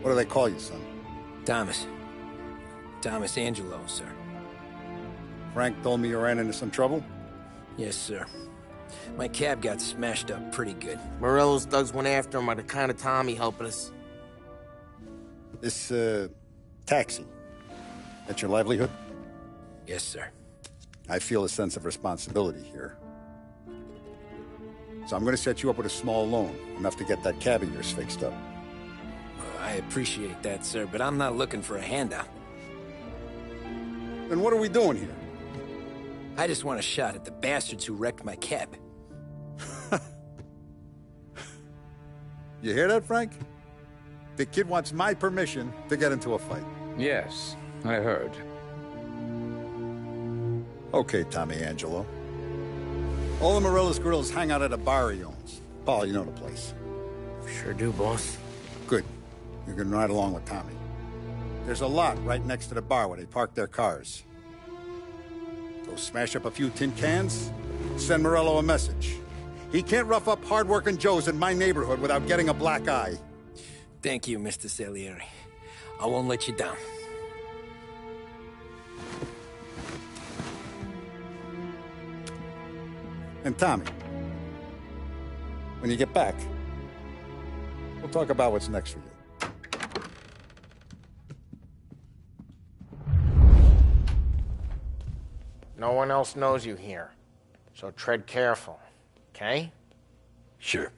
What do they call you, son? Thomas. Thomas Angelo, sir. Frank told me you ran into some trouble? Yes, sir. My cab got smashed up pretty good. Morello's thugs went after him by the kind of Tommy helping us. This, taxi. That's your livelihood? Yes, sir. I feel a sense of responsibility here. So I'm gonna set you up with a small loan, enough to get that cab of yours fixed up. I appreciate that, sir, but I'm not looking for a handout. Then what are we doing here? I just want a shot at the bastards who wrecked my cab. You hear that, Frank? The kid wants my permission to get into a fight. Yes, I heard. Okay, Tommy Angelo. All the Morello's girls hang out at a bar he owns. Paul, you know the place. Sure do, boss. Good. You can ride along with Tommy. There's a lot right next to the bar where they park their cars. Go smash up a few tin cans, send Morello a message. He can't rough up hard-working Joes in my neighborhood without getting a black eye. Thank you, Mr. Salieri. I won't let you down. And Tommy, when you get back, we'll talk about what's next for you. No one else knows you here, so tread careful, okay? Sure.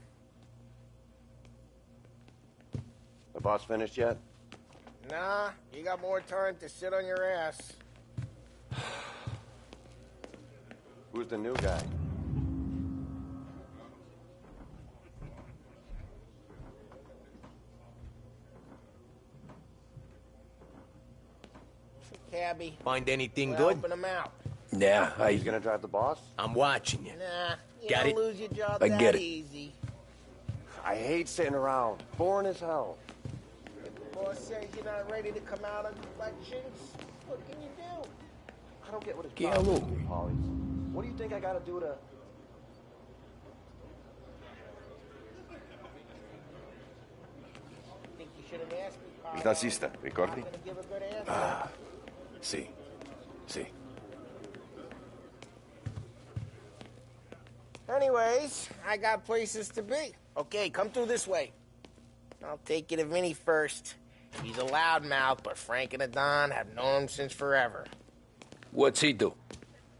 The boss finished yet? Nah, you got more time to sit on your ass. Who's the new guy? Cabby. Find anything We're good? helping him out. Yeah, He's gonna drive the boss? I'm watching you. Nah, you Got don't it? lose your job I that get it. easy. I hate sitting around. Boring as hell. If the boss says you're not ready to come out on collections, what can you do? I don't get what his Get problem is, along. with Polly. What do you think I gotta do to... Think you should have asked me, Carl. Il tassista, I'm ricordi? gonna give a good answer. See. See. Anyways, I got places to be. Okay, come through this way. I'll take you to Vinny first. He's a loudmouth, but Frank and the Don have known him since forever. What's he do?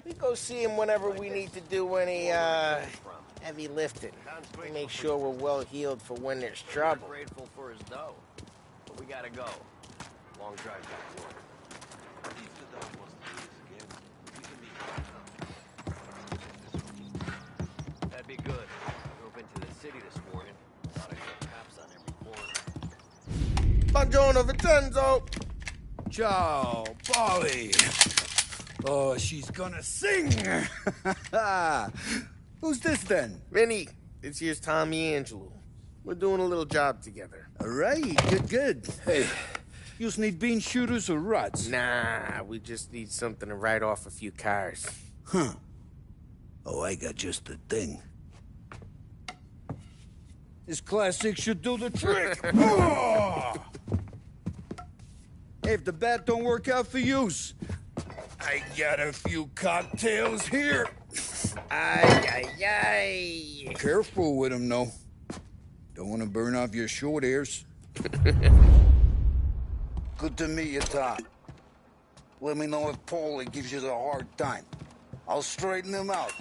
We go see him whenever we need to do any, heavy lifting. We make sure we're well healed for when there's trouble. Grateful for his dough. But we gotta go. Long drive back to work. That'd be good. I drove into the city this morning. Thought I saw cops on every corner. Buongiorno, Vincenzo! Ciao, Polly. Oh, she's gonna sing. Who's this then? Vinny, this here's Tommy Angelo. We're doing a little job together. All right, good. Hey, you need bean shooters or rods? Nah, we just need something to write off a few cars. Huh. Oh, I got just the thing. This classic should do the trick. Oh! Hey, if the bat don't work out for use, I got a few cocktails here. Ay, ay, ay. Careful with them, though. Don't want to burn off your short hairs. Good to meet you, Tom. Let me know if Paulie gives you a hard time. I'll straighten him out.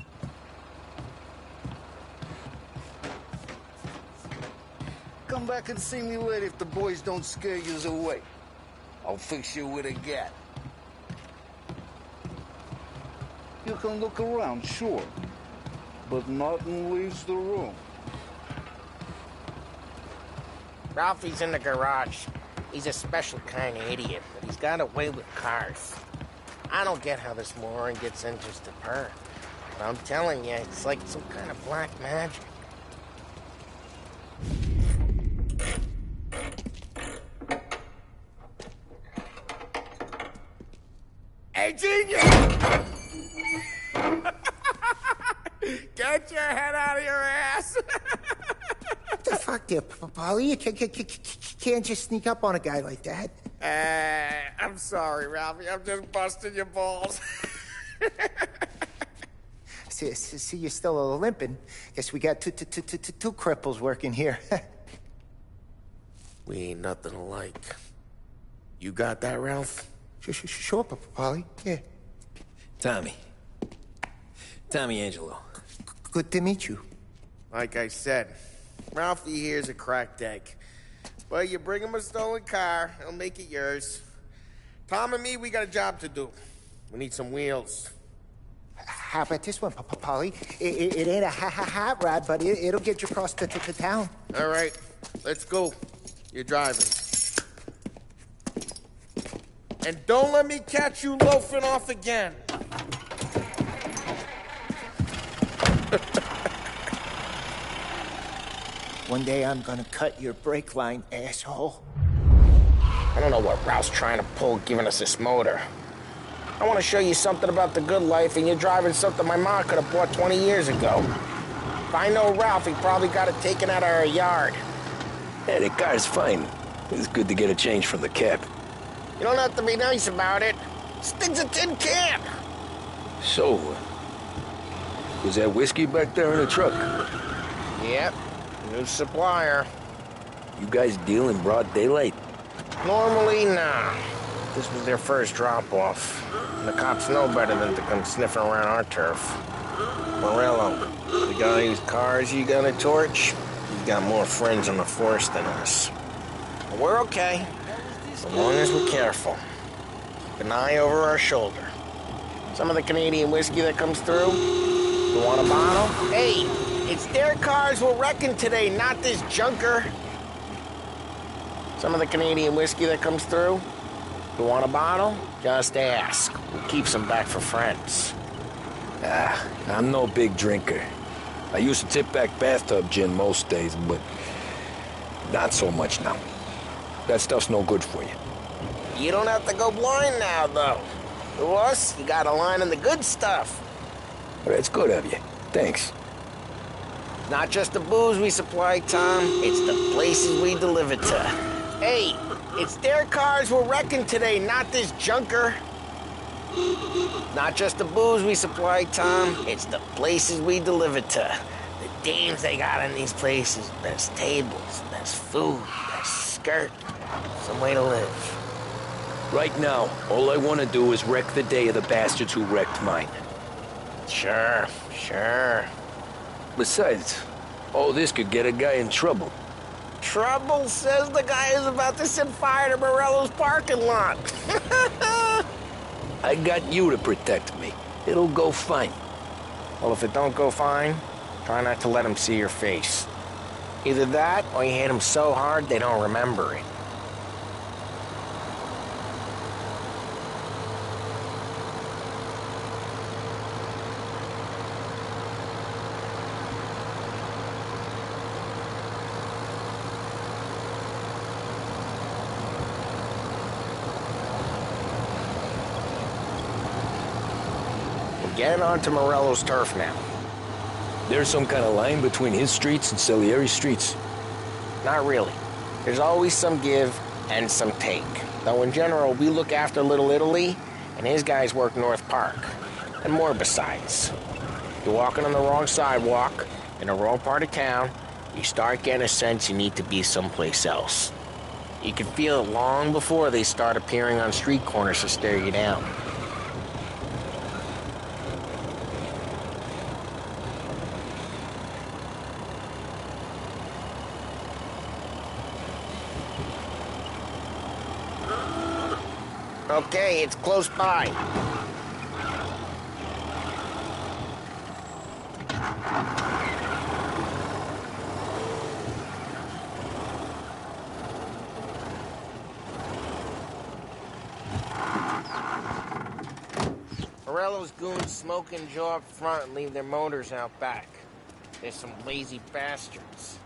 Come back and see me later if the boys don't scare you away. I'll fix you with a gat. You can look around, sure, but nothing leaves the room. Ralphie's in the garage. He's a special kind of idiot, but he's got a way with cars. I don't get how this moron gets interested in her. But I'm telling you, it's like some kind of black magic. Hey, genius! Get your head out of your ass! What the talk there, Polly. You can't just sneak up on a guy like that. I'm sorry, Ralphie. I'm just busting your balls. See, you're still limping. Guess we got two cripples working here. We ain't nothing alike. You got that, Ralph? Sure, Polly. Yeah. Tommy Angelo. Good to meet you. Like I said, Ralphie here's a cracked egg. But you bring him a stolen car, he'll make it yours. Tom and me, we got a job to do. We need some wheels. How about this one, Polly? It ain't a hot rod, but it'll get you across to town. All right, let's go. You're driving. And don't let me catch you loafing off again. One day I'm gonna cut your brake line, asshole. I don't know what Ralph's trying to pull giving us this motor. I want to show you something about the good life, and you're driving something my mom could have bought 20 years ago. If I know Ralph, he probably got it taken out of our yard. Hey, the car's fine. It's good to get a change from the cab. You don't have to be nice about it. This thing's a tin can. So, was that whiskey back there in the truck? Yep, new supplier. You guys deal in broad daylight? Normally, nah. This was their first drop-off. And the cops know better than to come sniffing around our turf. Morello, the guy whose cars you gonna torch, he's got more friends on the force than us. But we're okay, as long as we're careful. Keep an eye over our shoulder. Some of the Canadian whiskey that comes through, you want a bottle? Hey, it's their cars we're wrecking today, not this junker. Some of the Canadian whiskey that comes through, you want a bottle? Just ask. We'll keep some back for friends. I'm no big drinker. I used to tip back bathtub gin most days, but not so much now. That stuff's no good for you. You don't have to go blind now, though. To us, you got a line in the good stuff. Well, that's good of you. Thanks. Not just the booze we supply, Tom. It's the places we deliver to. Hey, it's their cars we're wrecking today, not this junker. Not just the booze we supply, Tom. It's the places we deliver to. The dames they got in these places. There's tables, there's food, there's skirt. Some way to live. Right now, all I want to do is wreck the day of the bastards who wrecked mine. Sure. Besides, all this could get a guy in trouble. Trouble, says the guy who's about to set fire to Morello's parking lot. I got you to protect me. It'll go fine. Well, if it don't go fine, try not to let them see your face. Either that, or you hit them so hard they don't remember it. Get onto Morello's turf now. There's some kind of line between his streets and Salieri's streets. Not really. There's always some give and some take. Though in general, we look after Little Italy, and his guys work North Park. And more besides. You're walking on the wrong sidewalk, in the wrong part of town, you start getting a sense you need to be someplace else. You can feel it long before they start appearing on street corners to stare you down. Okay, it's close by. Morello's goons smoke and jaw up front and leave their motors out back. There's some lazy bastards.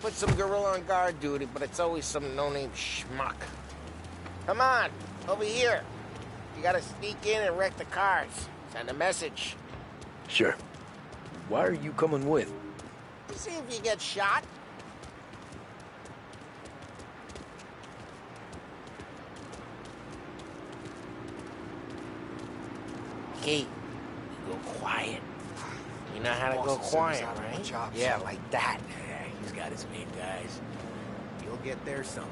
Put some gorilla on guard duty, but it's always some no-name schmuck. Come on, over here. You gotta sneak in and wreck the cars. Send a message. Sure. Why are you coming with? See if you get shot. gate, we go quiet. You know how to go quiet, right? Yeah, like that. Yeah, he's got his main guys. You'll get there someday.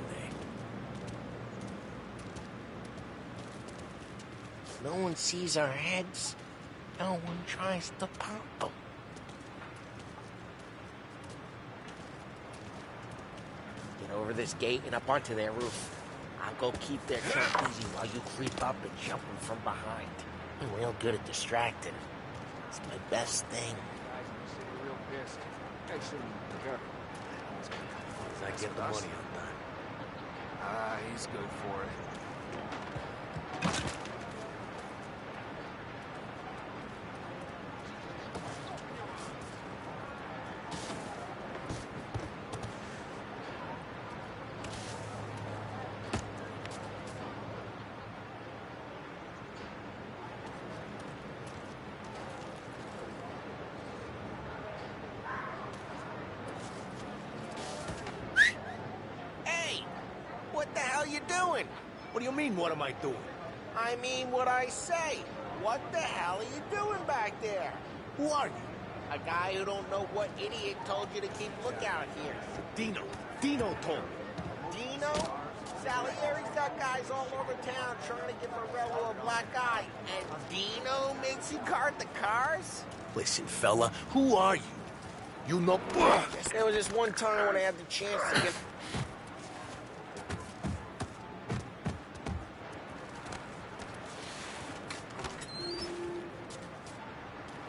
No one sees our heads. No one tries to pop them. Get over this gate and up onto their roof. I'll go keep their camp busy while you creep up and jump them from behind. I'm real good at distracting. It's my best thing. I get the money on time. He's good for it. What the hell you doing? What do you mean, what am I doing? I mean what I say. What the hell are you doing back there? Who are you? A guy who don't know what idiot told you to keep lookout here. Dino. Dino told me. Dino? Salieri's got guys all over town trying to give Morello a black eye. And Dino makes you guard the cars? Listen, fella, who are you? You know... There was this one time when I had the chance to get...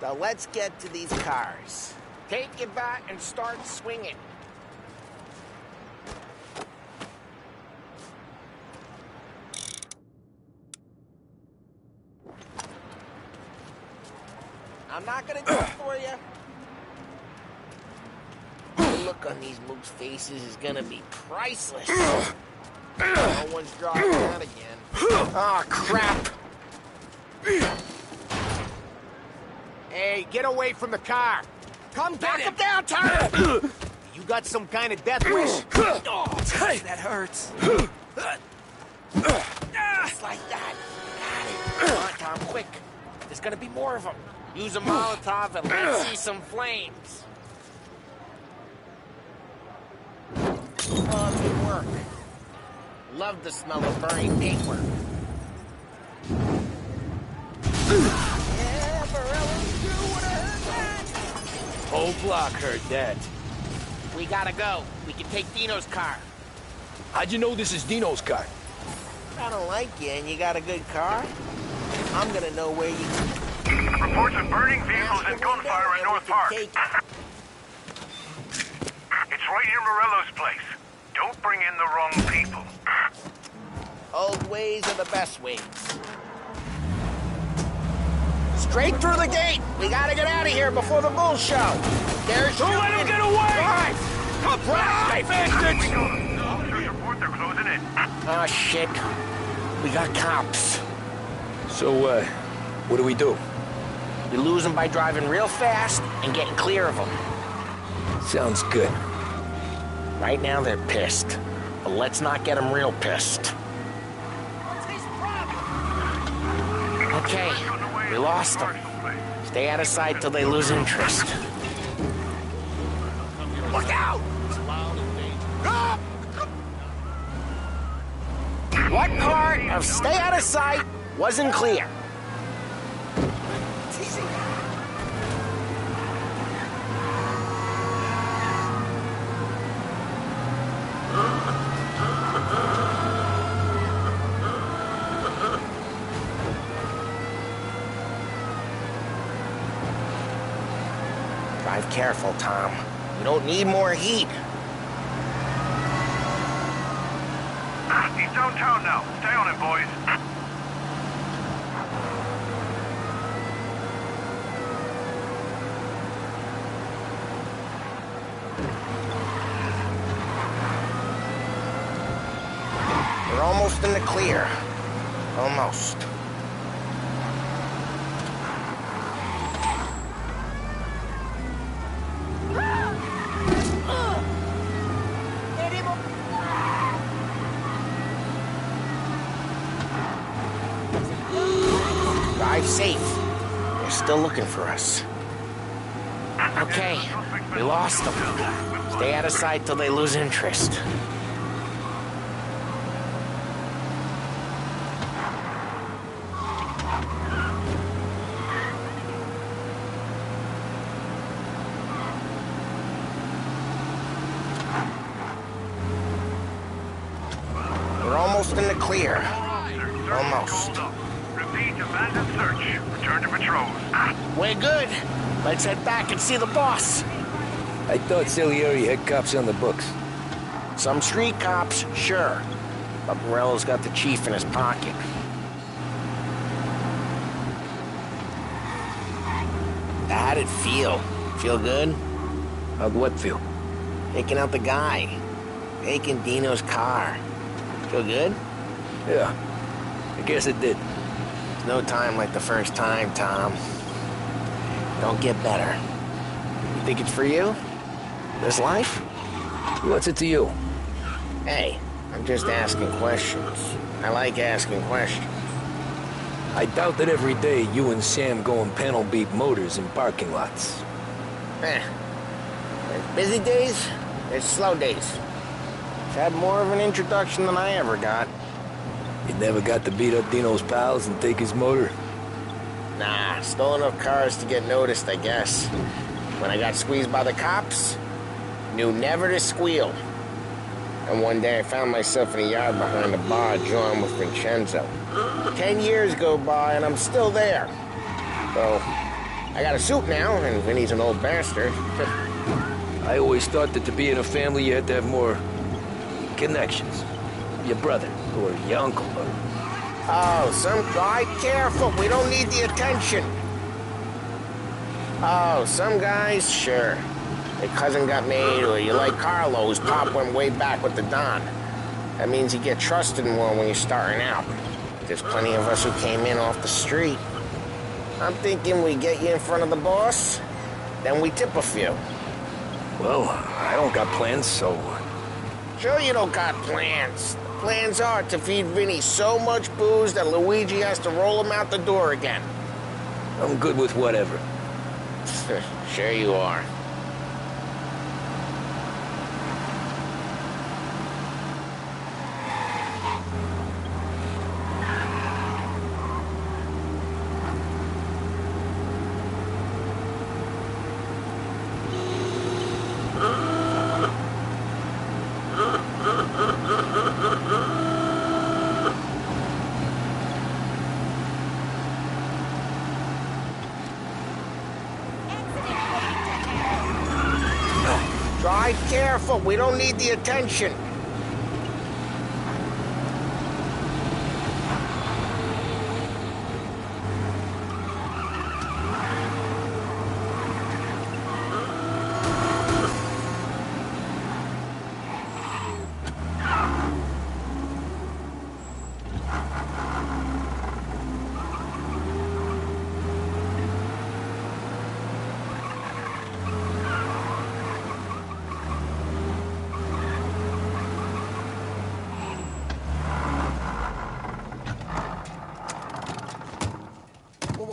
Now let's get to these cars. Take your bat and start swinging. I'm not gonna do it for you. The look on these mooks' faces is gonna be priceless. No one's driving out again. Oh, crap. Hey, get away from the car! Come Back him down, Tyler! You got some kind of death wish? Oh, that hurts. Just like that. Got it. Come on, Tom, quick. There's gonna be more of them. Use a Molotov and let's see some flames. Oh, good work. Love the smell of burning paper. Yeah, Morello's too would have heard that. Whole block heard that. We gotta go. We can take Dino's car. How'd you know this is Dino's car? I don't like you and you got a good car. I'm gonna know where you... Reports of burning vehicles and gunfire in North Park. Take It's right near Morello's place. Don't bring in the wrong people. Old ways are the best ways. Straight through the gate. We gotta get out of here before the bull show. There's Don't let him get away! Drive! Come drive, bastards! We go. Officers report they're closing in. Oh, shit. We got cops. So, what do we do? We lose them by driving real fast and getting clear of them. Sounds good. Right now, they're pissed. But let's not get them real pissed. Okay, we lost them. Stay out of sight till they lose interest. Look out! What part of stay out of sight wasn't clear? Drive careful, Tom. We don't need more heat. He's downtown now. Stay on it, boys. We're almost in the clear. Almost. Drive safe. still looking for us. Okay, we lost them. Stay out of sight till they lose interest. We're almost in the clear. Almost. Repeat, abandoned search. Return to patrols. We're good. Let's head back and see the boss. I thought Salieri had cops on the books. Some street cops, sure. But Morello's got the chief in his pocket. How'd it feel? Feel good? How'd what feel? Taking out the guy. Taking Dino's car. Feel good? Yeah, I guess it did. There's no time like the first time, Tom. Don't get better. You think it's for you? This life? What's it to you? Hey, I'm just asking questions. I like asking questions. I doubt that every day you and Sam go and panel beat motors in parking lots. There's busy days, there's slow days. I've had more of an introduction than I ever got. You never got to beat up Dino's pals and take his motor? Nah, stole enough cars to get noticed, I guess. When I got squeezed by the cops, knew never to squeal. And one day I found myself in a yard behind a bar joined with Vincenzo. 10 years go by and I'm still there. So, I got a suit now, and Vinny's an old bastard. I always thought that to be in a family you had to have more connections. Your brother, or your uncle, or... Oh, some guy, careful, we don't need the attention. Oh, some guys, sure. Your cousin got made, or you like Carlos, Pop went way back with the Don. That means you get trusted more when you're starting out. There's plenty of us who came in off the street. I'm thinking we get you in front of the boss, then we tip a few. Well, I don't got plans, so... Sure you don't got plans. The plans are to feed Vinny so much booze that Luigi has to roll him out the door again. I'm good with whatever. Sure you are. Drive careful, we don't need the attention.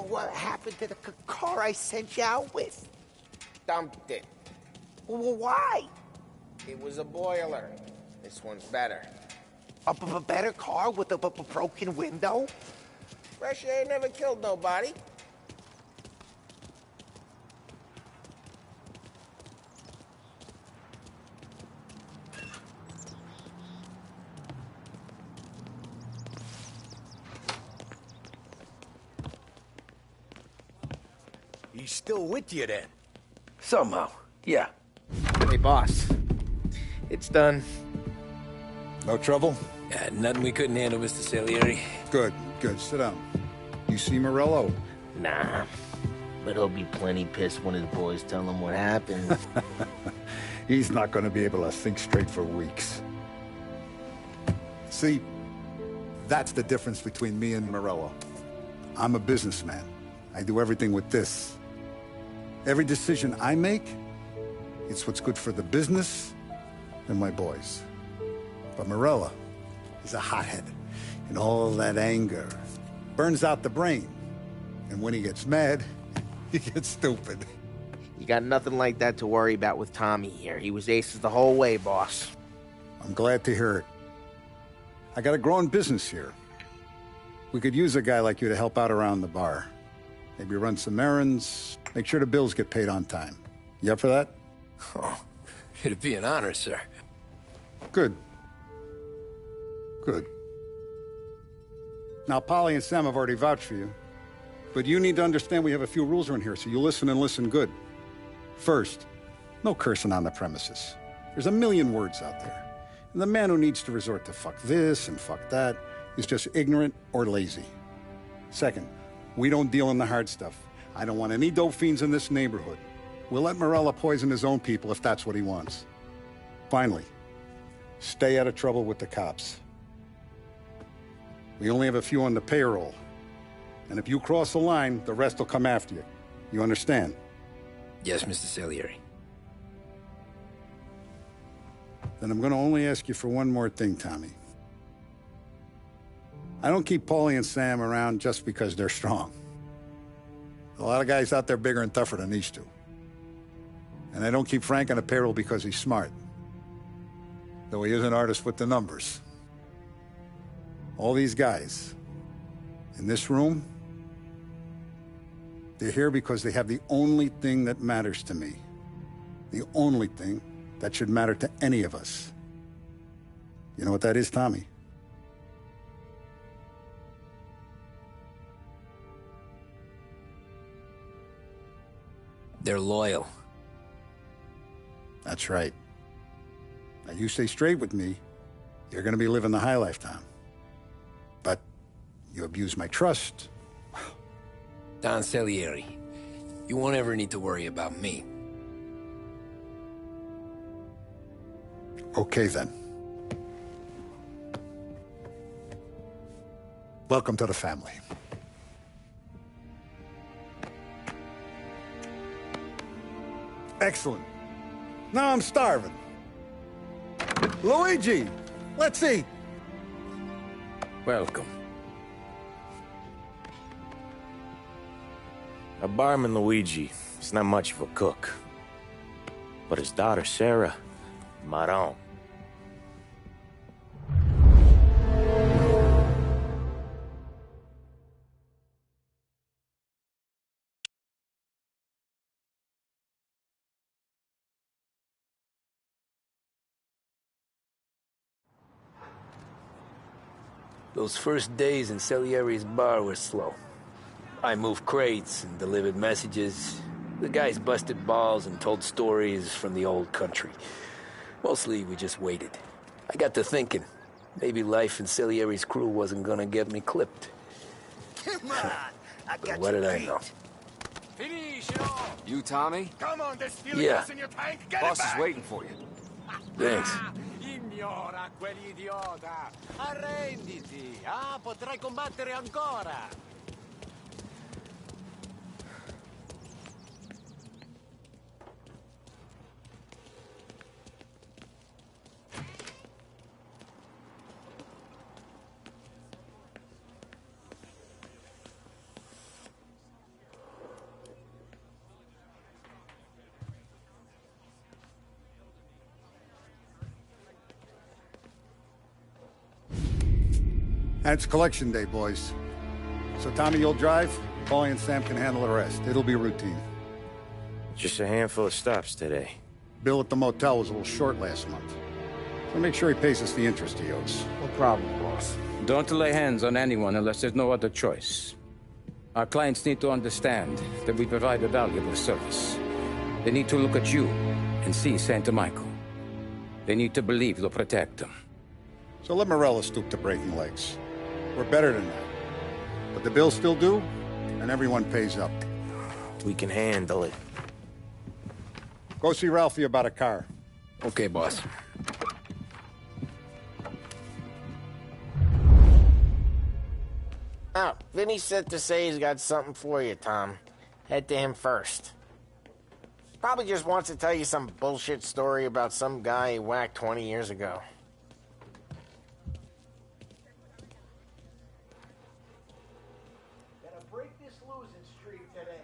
What happened to the car I sent you out with? Dumped it. Well, why? It was a boiler. This one's better. A better car with a broken window? Fresh air never killed nobody. He's still with you then? Somehow, yeah. Hey, boss. It's done. No trouble? Yeah, nothing we couldn't handle, Mr. Salieri. Good, good. Sit down. You see Morello? Nah. But he'll be plenty pissed when his boys tell him what happened. He's not going to be able to think straight for weeks. See, that's the difference between me and Morello. I'm a businessman. I do everything with this. Every decision I make, it's what's good for the business and my boys. But Morello is a hothead, and all that anger burns out the brain. And when he gets mad, You get stupid. You got nothing like that to worry about with Tommy here. He was aces the whole way, boss. I'm glad to hear it. I got a growing business here. We could use a guy like you to help out around the bar. Maybe run some errands, make sure the bills get paid on time. You up for that? Oh, it'd be an honor, sir. Good. Good. Now, Polly and Sam have already vouched for you. But you need to understand we have a few rules around here, so you listen and listen good. First, no cursing on the premises. There's a million words out there. And the man who needs to resort to fuck this and fuck that is just ignorant or lazy. Second, we don't deal in the hard stuff. I don't want any dope fiends in this neighborhood. We'll let Morella poison his own people if that's what he wants. Finally, stay out of trouble with the cops. We only have a few on the payroll. And if you cross the line, the rest will come after you. You understand? Yes, Mr. Salieri. Then I'm going to only ask you for one more thing, Tommy. I don't keep Paulie and Sam around just because they're strong. A lot of guys out there bigger and tougher than these two. And I don't keep Frank on the payroll because he's smart. Though he is an artist with the numbers. All these guys in this room, they're here because they have the only thing that matters to me. The only thing that should matter to any of us. You know what that is, Tommy? They're loyal. That's right. Now, you stay straight with me, you're gonna be living the high life, Tom. But you abuse my trust. Don Salieri, you won't ever need to worry about me. Okay, then. Welcome to the family. Excellent. Now I'm starving. Luigi, let's eat. Welcome. Our barman Luigi is not much of a cook. But his daughter Sarah, Maron. Those first days in Salieri's bar were slow. I moved crates and delivered messages. The guys busted balls and told stories from the old country. Mostly, we just waited. I got to thinking, maybe life in Salieri's crew wasn't gonna get me clipped. Come on, I got what you did I beat. know? Finish it all. You, Tommy? Come on, there's steel Yeah. gas in your tank. Get Boss it is back. waiting for you. Thanks. Ignora quell'idiota. Arrenditi. Ah, potrai combattere ancora. And it's collection day, boys. So Tommy, you'll drive. Paulie and Sam can handle the rest. It'll be routine. Just a handful of stops today. Bill at the motel was a little short last month. So make sure he pays us the interest he owes. No problem, boss. Don't lay hands on anyone unless there's no other choice. Our clients need to understand that we provide a valuable service. They need to look at you and see Santa Michael. They need to believe you'll protect them. So let Morella stoop to breaking legs. We're better than that. But the bill's still due, and everyone pays up. We can handle it. Go see Ralphie about a car. Okay, boss. Oh, Vinny said to say he's got something for you, Tom. Head to him first. Probably just wants to tell you some bullshit story about some guy he whacked 20 years ago. Gonna break this losing streak today.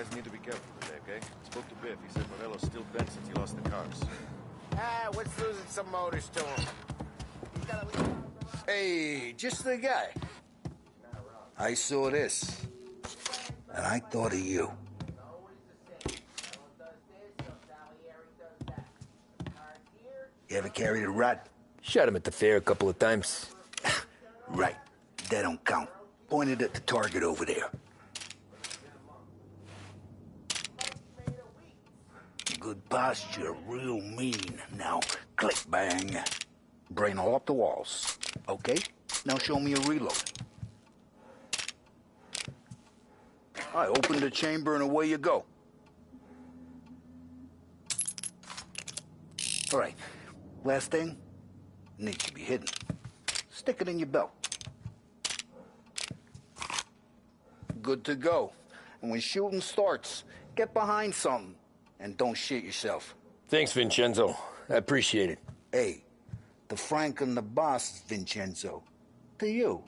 guys need to be careful today, okay? Spoke to Biff. He said Morello's still bent since he lost the cars. What's losing some motors to him? He's gotta leave. Hey, just the guy. I saw this, and I thought of you. You ever carried a rat? Shot him at the fair a couple of times. Right. That don't count. Pointed at the target over there. Good posture, real mean. Now, click, bang. Brain all up the walls. Okay? Now show me a reload. I open the chamber and away you go. All right. Last thing, needs to be hidden. Stick it in your belt. Good to go. And when shooting starts, get behind something and don't shit yourself. Thanks, Vincenzo. I appreciate it. Hey, the Frank and the boss, Vincenzo. To you,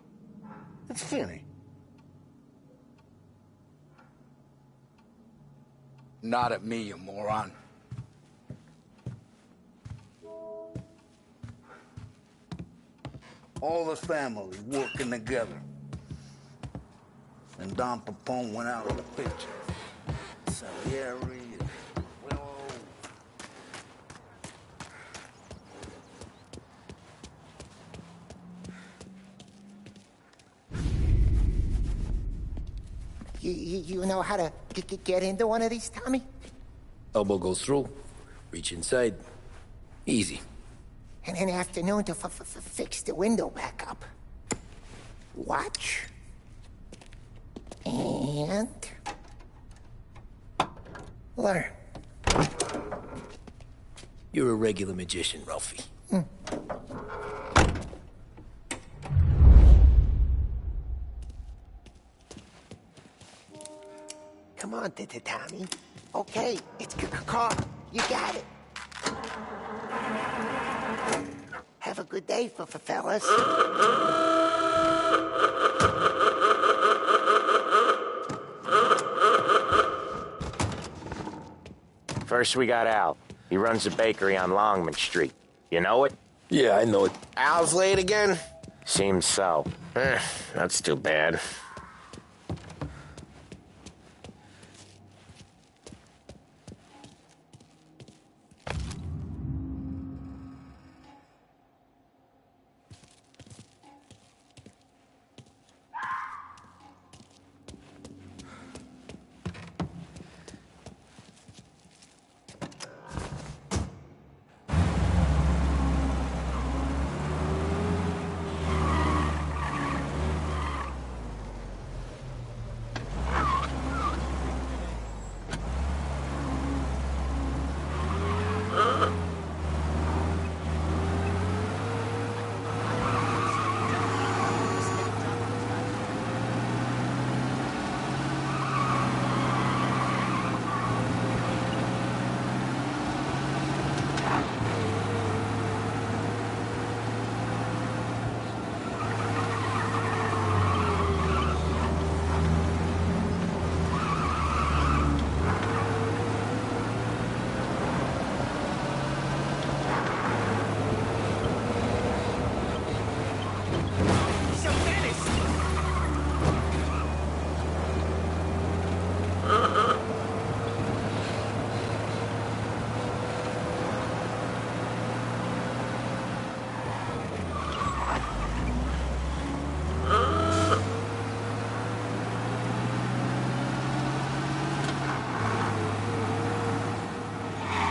it's Finny. Not at me, you moron. All the family working together. And Don Papone went out of the picture. Salieri, Willow. You know how to get into one of these, Tommy? Elbow goes through. Reach inside. Easy. And an afternoon to fix the window back up. Watch. And... learn. You're a regular magician, Ralphie. Come on, Tommy. Okay, it's car. You got it. Have a good day, fellas. First, we got Al. He runs a bakery on Longman Street. You know it? Yeah, I know it. Al's late again? Seems so. That's too bad.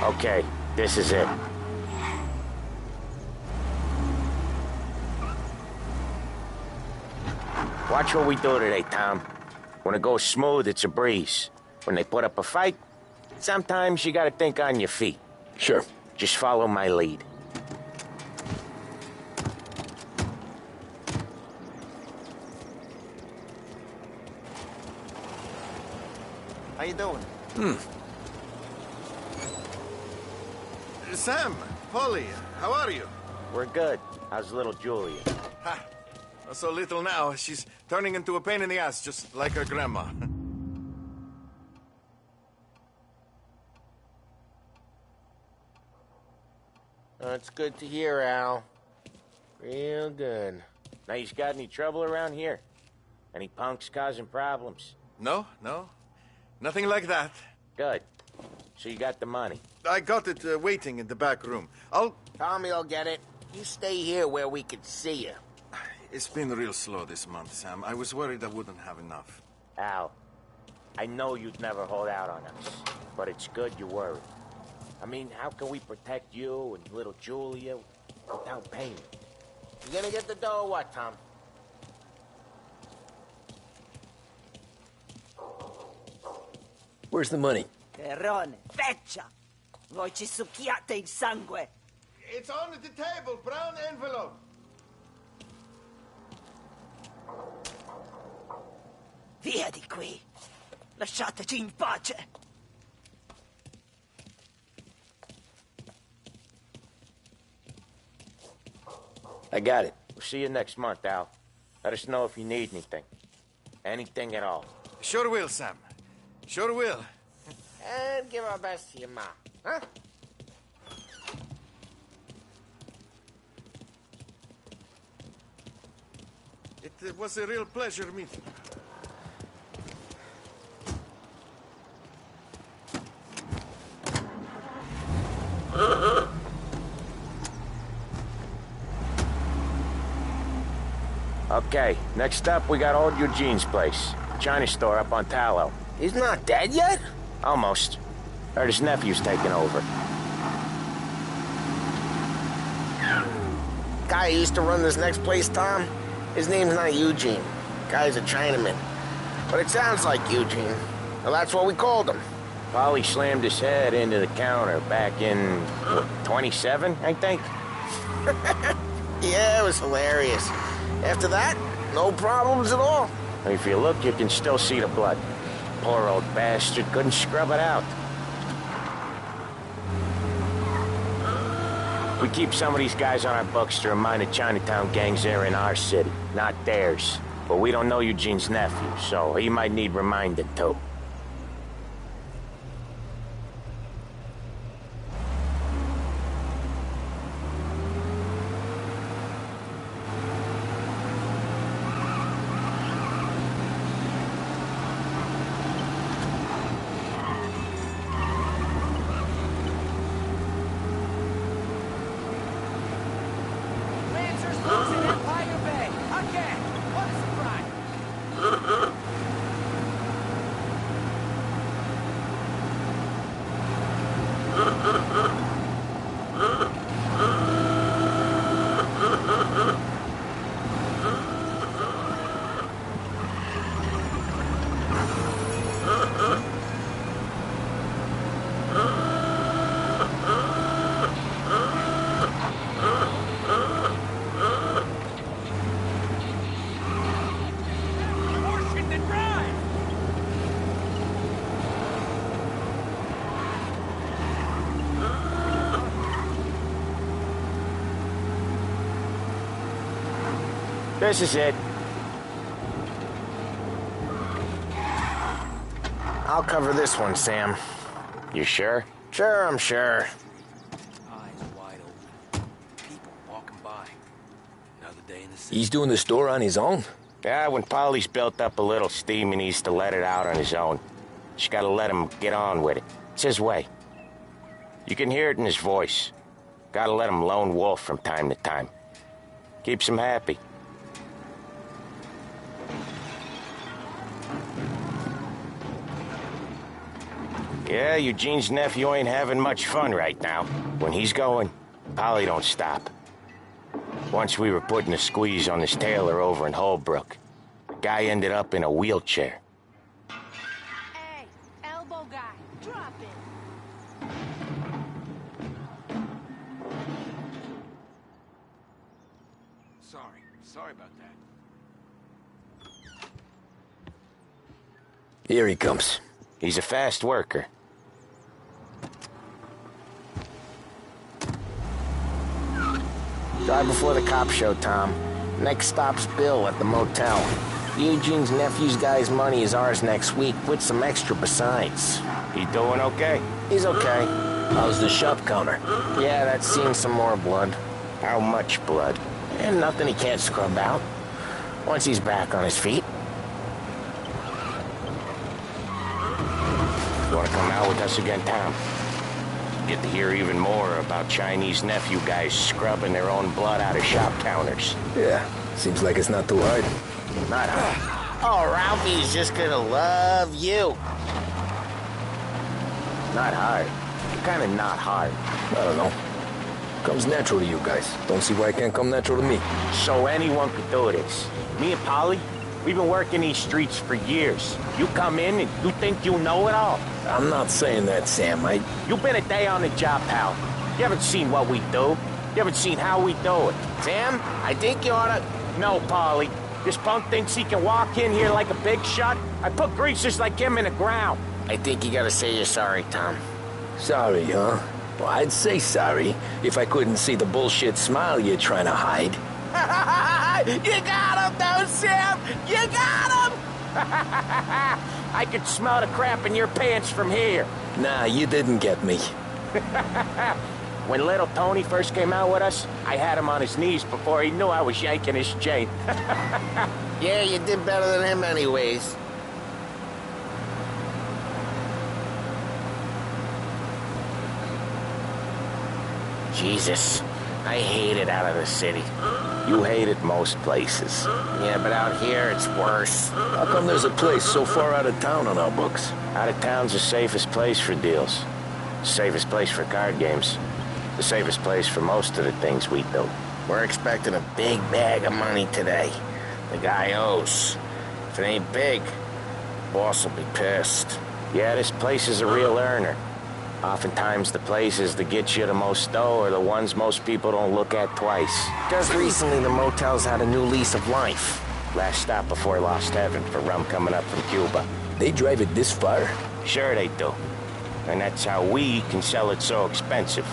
Okay, this is it. Watch what we do today, Tom. When it goes smooth, it's a breeze. When they put up a fight, sometimes you gotta think on your feet. Sure. Just follow my lead. How you doing? Sam, Polly, how are you? We're good. How's little Julia? Ha! Not so little now. She's turning into a pain in the ass, just like her grandma. It's good to hear, Al. Real good. Now, you got any trouble around here? Any punks causing problems? No, no. Nothing like that. Good. So you got the money? I got it waiting in the back room. Tommy will get it. You stay here where we can see you. It's been real slow this month, Sam. I was worried I wouldn't have enough. Al, I know you'd never hold out on us, but it's good you worried. I mean, how can we protect you and little Julia without paying? You gonna get the dough or what, Tom? Where's the money? Terrone, feccia! Voi ci succhiate il sangue! It's on the table, brown envelope. Via di qui! Lasciateci in pace! I got it. We'll see you next month, Al. Let us know if you need anything. Anything at all. Sure will, Sam. Sure will. And give our best to your ma, huh? It was a real pleasure meeting you. Okay, next up, we got old Eugene's place. China store up on Tallow. He's not dead yet? Almost. Heard his nephew's taking over. Guy who used to run this next place, Tom? His name's not Eugene. Guy's a Chinaman. But it sounds like Eugene. Well, that's what we called him. Polly slammed his head into the counter back in, 27, I think? Yeah, it was hilarious. After that, no problems at all. If you look, you can still see the blood. Poor old bastard couldn't scrub it out. We keep some of these guys on our books to remind the Chinatown gangs they're in our city, not theirs. But we don't know Eugene's nephew, so he might need reminding too. This is it. I'll cover this one, Sam. You sure? Sure, I'm sure. Eyes wide open. People walking by. Another day in the city. He's doing the store on his own? Yeah, when Polly's built up a little steam, he needs to let it out on his own. Just gotta let him get on with it. It's his way. You can hear it in his voice. Gotta let him lone wolf from time to time. Keeps him happy. Yeah, Eugene's nephew ain't having much fun right now. When he's going, Polly don't stop. Once we were putting a squeeze on this tailor over in Holbrook. The guy ended up in a wheelchair. Hey, elbow guy, drop it. Sorry about that. Here he comes. He's a fast worker. Drive before the cop show, Tom. Next stop's Bill at the motel. Eugene's nephew's guy's money is ours next week, with some extra besides. He doing okay? He's okay. How's the shop counter? Yeah, that's seen some more blood. How much blood? And nothing he can't scrub out. Once he's back on his feet. You want to come out with us again, Tom? Get to hear even more about Chinese nephew guys scrubbing their own blood out of shop counters. Yeah, seems like it's not too hard. Not hard. Oh, Ralphie's just gonna love you. Not hard. Kind of not hard. I don't know. Comes natural to you guys. Don't see why it can't come natural to me. So anyone could do this. Me and Polly, we've been working these streets for years. You come in and you think you know it all. I'm not saying that, Sam. You've been a day on the job, pal. You haven't seen what we do. You haven't seen how we do it. Sam, I think you oughta... No, Polly. This punk thinks he can walk in here like a big shot. I put greasers like him in the ground. I think you gotta say you're sorry, Tom. Sorry, huh? Well, I'd say sorry if I couldn't see the bullshit smile you're trying to hide. You got him, though, Sam! You got him! I could smell the crap in your pants from here. Nah, you didn't get me. When little Tony first came out with us, I had him on his knees before he knew I was yanking his chain. Yeah, you did better than him anyways. Jesus, I hate it out of the city. You hate it most places. Yeah, but out here, it's worse. How come there's a place so far out of town on our books? Out of town's the safest place for deals. Safest place for card games. The safest place for most of the things we do. We're expecting a big bag of money today. The guy owes. If it ain't big, boss will be pissed. Yeah, this place is a real earner. Oftentimes the places that get you the most dough are the ones most people don't look at twice. Just recently, the motel's had a new lease of life. Last stop before Lost Heaven for rum coming up from Cuba. They drive it this far? Sure they do. And that's how we can sell it so expensive.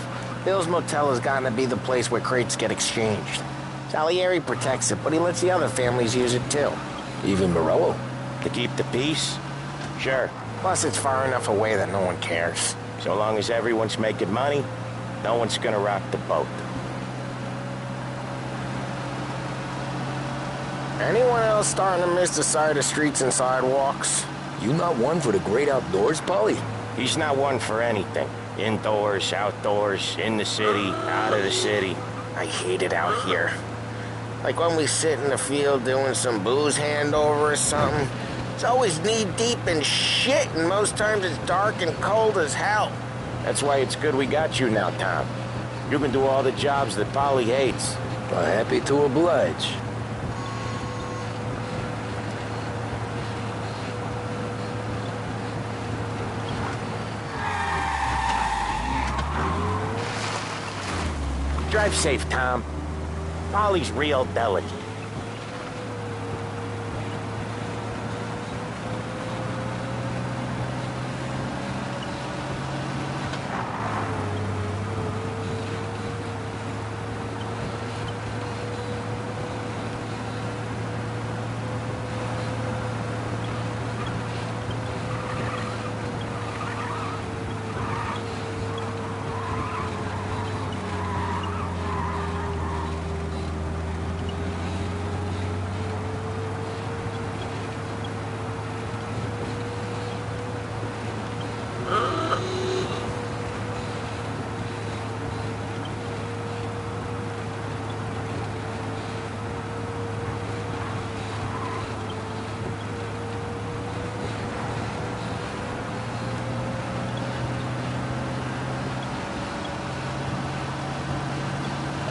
Bill's Motel has gotten to be the place where crates get exchanged. Salieri protects it, but he lets the other families use it too. Even Morello? To keep the peace? Sure. Plus, it's far enough away that no one cares. So long as everyone's making money, no one's gonna rock the boat. Anyone else starting to miss the side of streets and sidewalks? You not one for the great outdoors, Polly? He's not one for anything. Indoors, outdoors, in the city, out of the city. I hate it out here. Like when we sit in the field doing some booze handover or something. It's always knee-deep in shit, and most times it's dark and cold as hell. That's why it's good we got you now, Tom. You can do all the jobs that Polly hates. Well, happy to oblige. Drive safe, Tom. Polly's real delicate.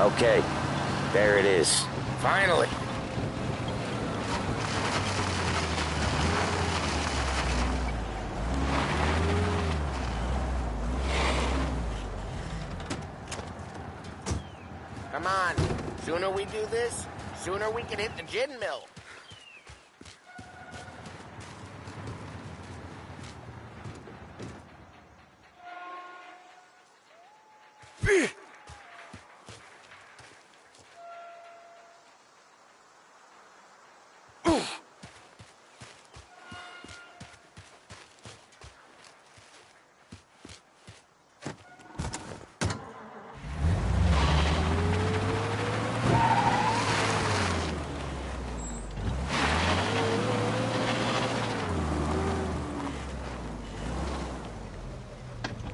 Okay, there it is. Finally. Come on. Sooner we do this, sooner we can hit the gin mill.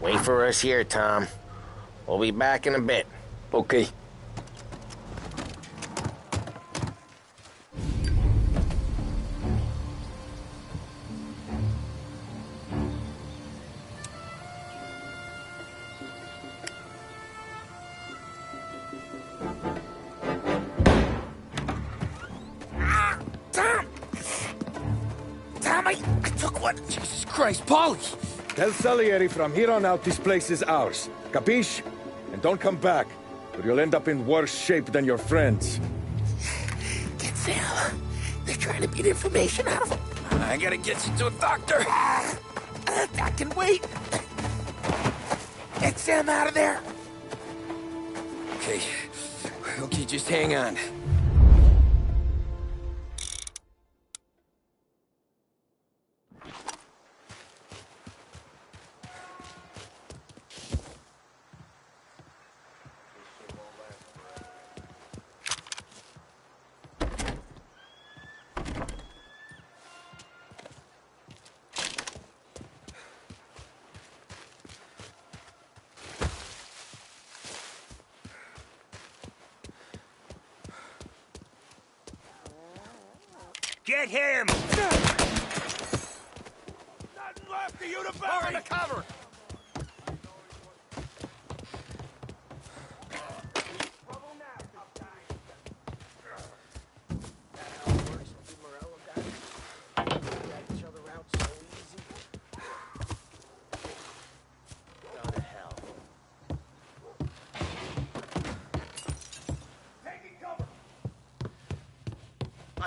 Wait for us here, Tom. We'll be back in a bit. Okay. Tom, I took one. Jesus Christ, Polly! Tell Salieri from here on out this place is ours. Capiche? And don't come back, or you'll end up in worse shape than your friends. Get Sam. They're trying to beat information out of him. I gotta get you to a doctor. I can wait. Get Sam out of there. Okay. Okay, just hang on. Get him! Nothing left for you to bury! More to cover!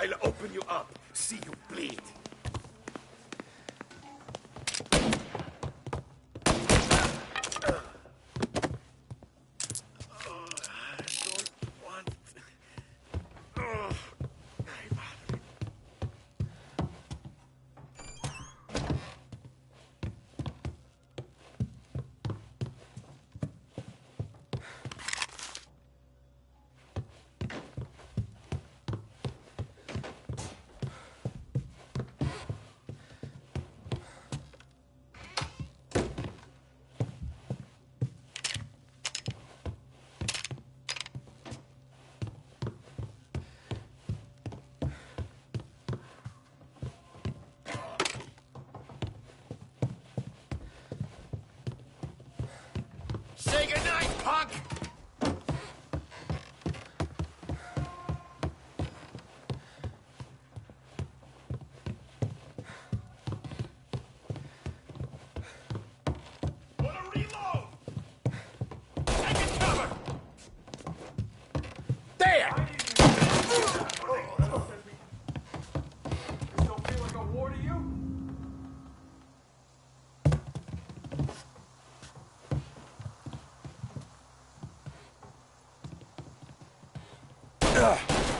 I'll open you up, see you bleed. Say goodnight, punk!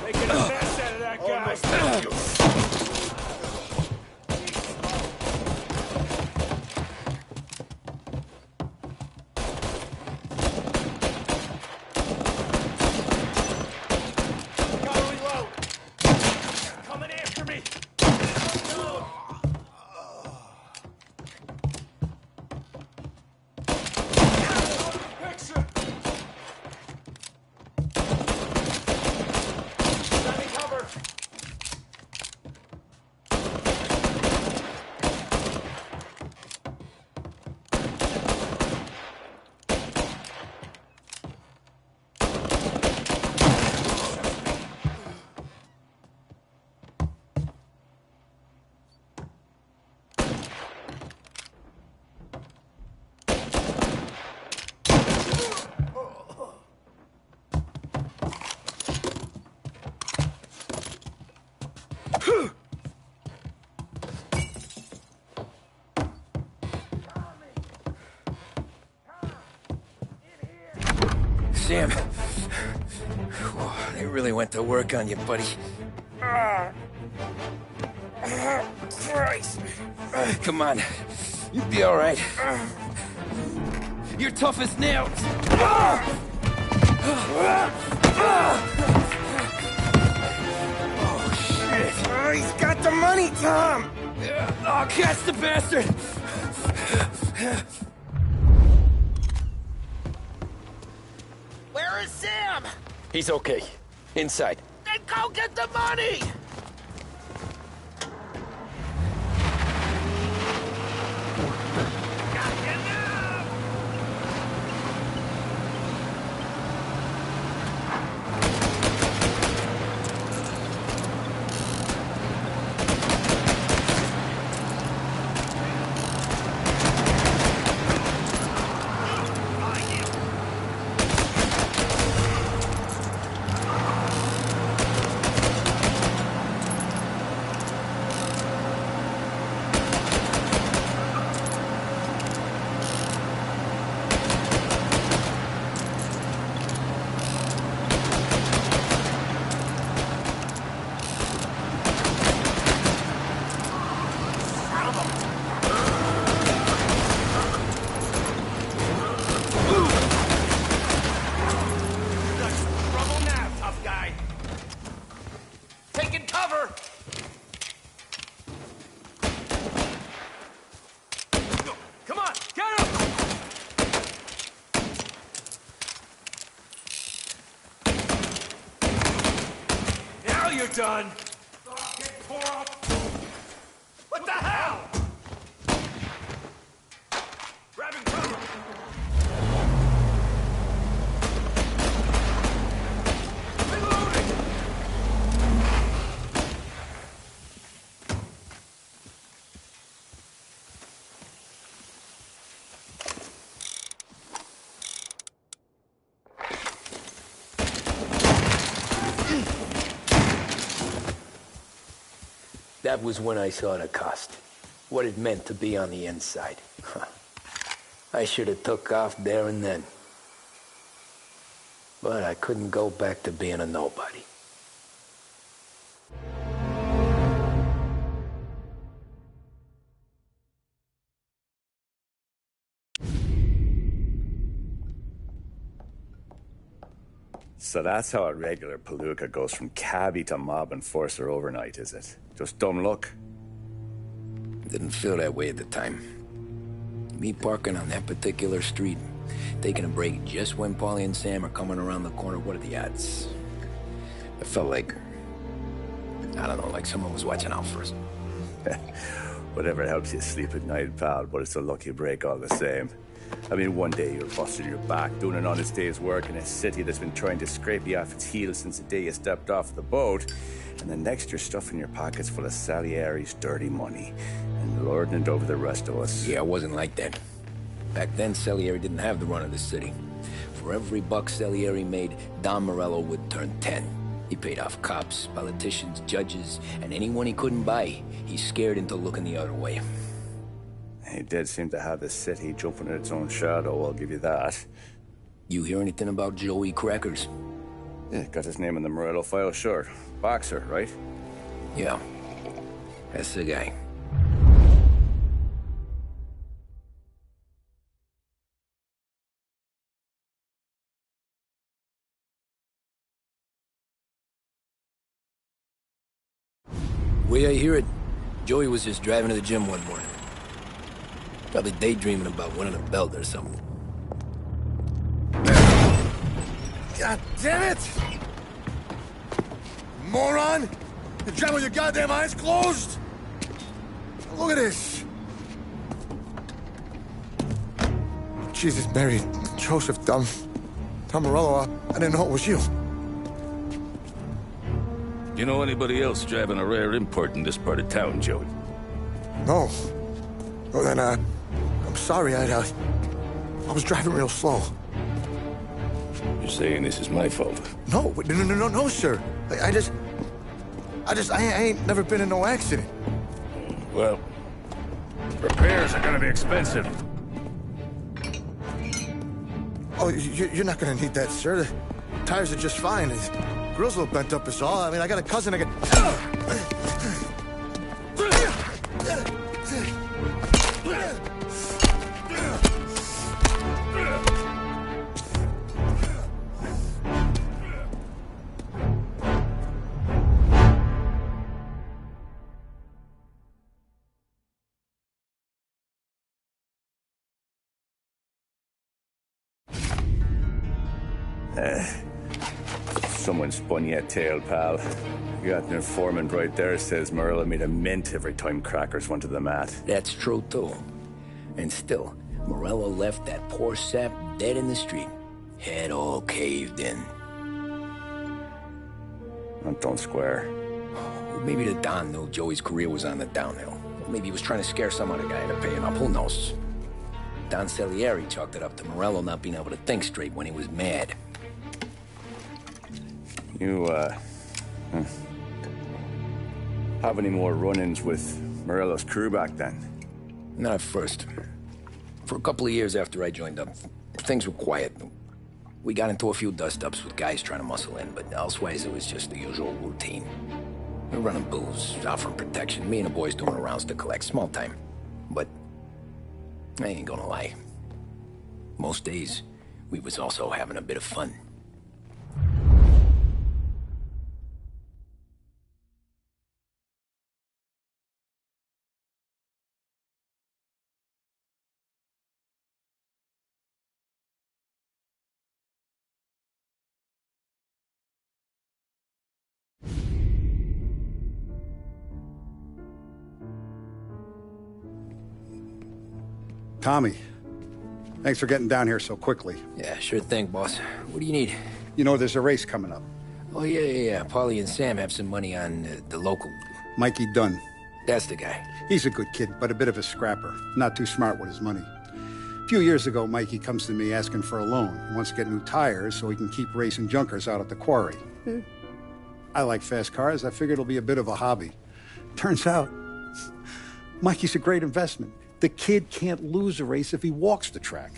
Making a mess out of that guy. Gotta reload. Coming after me. Picture. Sam. They really went to work on you, buddy. Christ. Come on. You'll be all right. You're tough as nails. Oh, shit. Oh, he's got the money, Tom! Oh, catch the bastard! He's okay. Inside. Then go get the money! Done. What the hell? Grabbing cover. Reloading. That was when I saw the cost. What it meant to be on the inside. I should have took off there and then. But I couldn't go back to being a nobody. So that's how a regular palooka goes from cabbie to mob enforcer overnight, is it? Just dumb luck? Didn't feel that way at the time. Me parking on that particular street, taking a break just when Paulie and Sam are coming around the corner, what are the odds? I felt like, I don't know, like someone was watching out for us. Whatever helps you sleep at night, pal, but it's a lucky break all the same. I mean, one day you're busting your back, doing an honest day's work in a city that's been trying to scrape you off its heels since the day you stepped off the boat, and the next you're stuffing your pockets full of Salieri's dirty money and lording it over the rest of us. Yeah, I wasn't like that. Back then, Salieri didn't have the run of the city. For every buck Salieri made, Don Morello would turn 10. He paid off cops, politicians, judges, and anyone he couldn't buy, he scared into looking the other way. He did seem to have the city jumping in its own shadow, I'll give you that. You hear anything about Joey Crackers? Yeah, got his name in the Morello file, sure. Boxer, right? Yeah, that's the guy. The way I hear it, Joey was just driving to the gym one morning. Probably daydreaming about winning a belt or something. God damn it! Moron! You're driving with your goddamn eyes closed? Look at this! Jesus, Mary, Joseph, Tom Morello, I didn't know it was you. You know anybody else driving a rare import in this part of town, Joey? No. Well, then, I'm sorry, I was driving real slow. You're saying this is my fault? No, sir. I ain't never been in no accident. Well, repairs are gonna be expensive. Oh, you're not gonna need that, sir. The tires are just fine. The grill's a little bent up is all. I mean, I got a cousin I can... Someone spun you a tale, pal. You got an informant right there says Morello made a mint every time crackers went to the mat. That's true, too. And still, Morello left that poor sap dead in the street. Head all caved in. That don't square. Maybe the Don knew Joey's career was on the downhill. Maybe he was trying to scare some other guy into paying up. Who knows? Don Salieri chalked it up to Morello not being able to think straight when he was mad. You, have any more run-ins with Morello's crew back then? Not at first. For a couple of years after I joined up, things were quiet. We got into a few dust-ups with guys trying to muscle in, but elsewise it was just the usual routine. We're running booze, offering protection, me and the boys doing the rounds to collect, small time. But I ain't gonna lie. Most days, we was also having a bit of fun. Tommy, thanks for getting down here so quickly. Yeah, sure thing, boss. What do you need? You know, there's a race coming up. Oh, yeah. Paulie and Sam have some money on the local... Mikey Dunn. That's the guy. He's a good kid, but a bit of a scrapper. Not too smart with his money. A few years ago, Mikey comes to me asking for a loan. He wants to get new tires so he can keep racing junkers out at the quarry. I like fast cars. I figured it'll be a bit of a hobby. Turns out, Mikey's a great investment. The kid can't lose a race if he walks the track.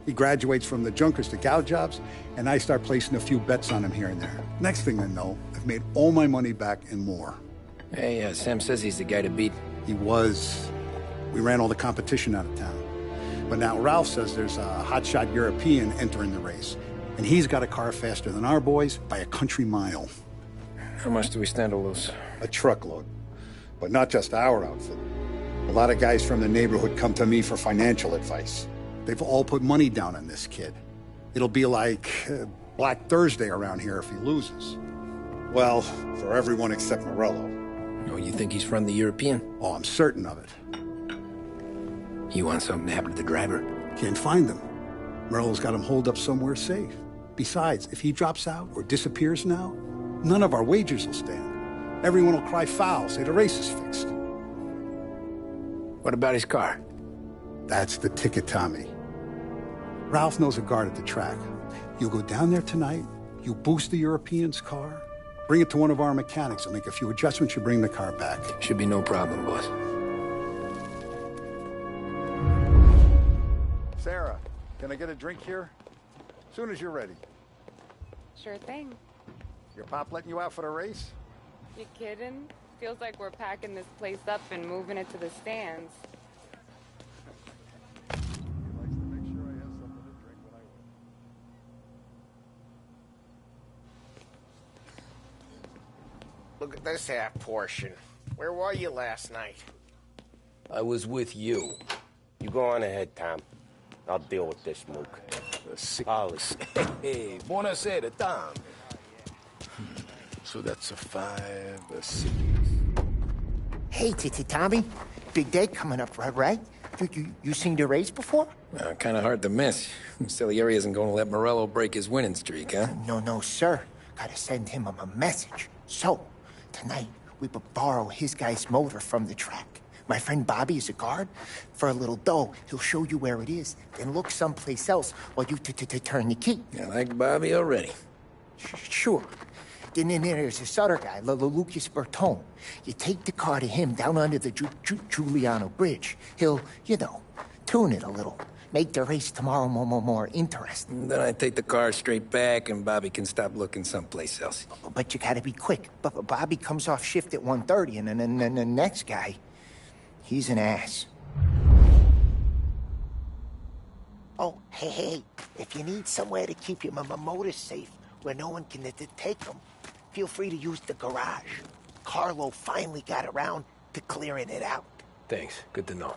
He graduates from the junkers to gal jobs, and I start placing a few bets on him here and there. Next thing I know, I've made all my money back and more. Hey, Sam says he's the guy to beat. He was. We ran all the competition out of town. But now Ralph says there's a hotshot European entering the race, and he's got a car faster than our boys by a country mile. How much do we stand to lose? A truckload. But not just our outfit. A lot of guys from the neighborhood come to me for financial advice. They've all put money down on this kid. It'll be like Black Thursday around here if he loses. Well, for everyone except Morello. Oh, you think he's from the European? Oh, I'm certain of it. You want something to happen to the driver? Can't find him. Morello's got him holed up somewhere safe. Besides, if he drops out or disappears now, none of our wagers will stand. Everyone will cry foul, say the race is fixed. What about his car? That's the ticket, Tommy. Ralph knows a guard at the track. You go down there tonight, you boost the European's car, bring it to one of our mechanics, and make a few adjustments, you bring the car back. Should be no problem, boss. Sarah, can I get a drink here? Soon as you're ready. Sure thing. Your pop letting you out for the race? You kidding? Feels like we're packing this place up and moving it to the stands. Look at this half portion. Where were you last night? I was with you. You go on ahead, Tom. I'll deal with this mook. Ollie. Hey, buonasera, Tom. So that's a 5, a 6. Hey, Tommy. Big day coming up, right? You seen the race before? Kind of hard to miss. Salieri isn't going to let Morello break his winning streak, huh? No, sir. Gotta send him a message. So, tonight, we borrow his guy's motor from the track. My friend Bobby is a guard. For a little dough, he'll show you where it is, then look someplace else while you turn the key. I like Bobby already. Sure. Then there's this other guy, Lucas Bertone. You take the car to him down under the Giuliano Bridge. He'll, tune it a little. Make the race tomorrow more interesting. Then I take the car straight back and Bobby can stop looking someplace else. But you gotta be quick. But Bobby comes off shift at 1:30, and then the next guy, he's an ass. Oh, hey, if you need somewhere to keep your motor safe, where no one can take them, feel free to use the garage. Carlo finally got around to clearing it out. Thanks. Good to know.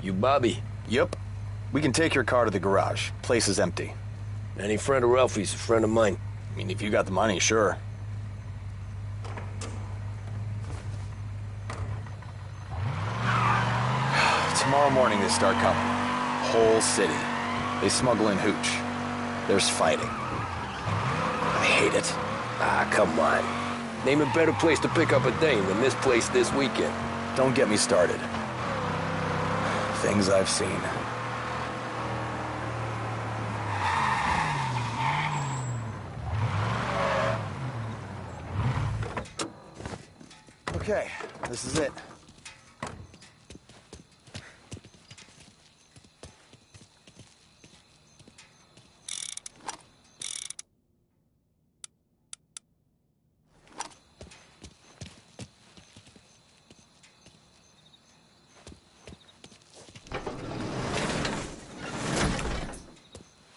You Bobby? Yep. We can take your car to the garage. Place is empty. Any friend of Ralphie's a friend of mine. I mean, if you got the money, sure. Tomorrow morning they start coming. Whole city. They smuggle in hooch. There's fighting. I hate it. Ah, come on. Name a better place to pick up a dame than this place this weekend. Don't get me started. Things I've seen. Okay, this is it.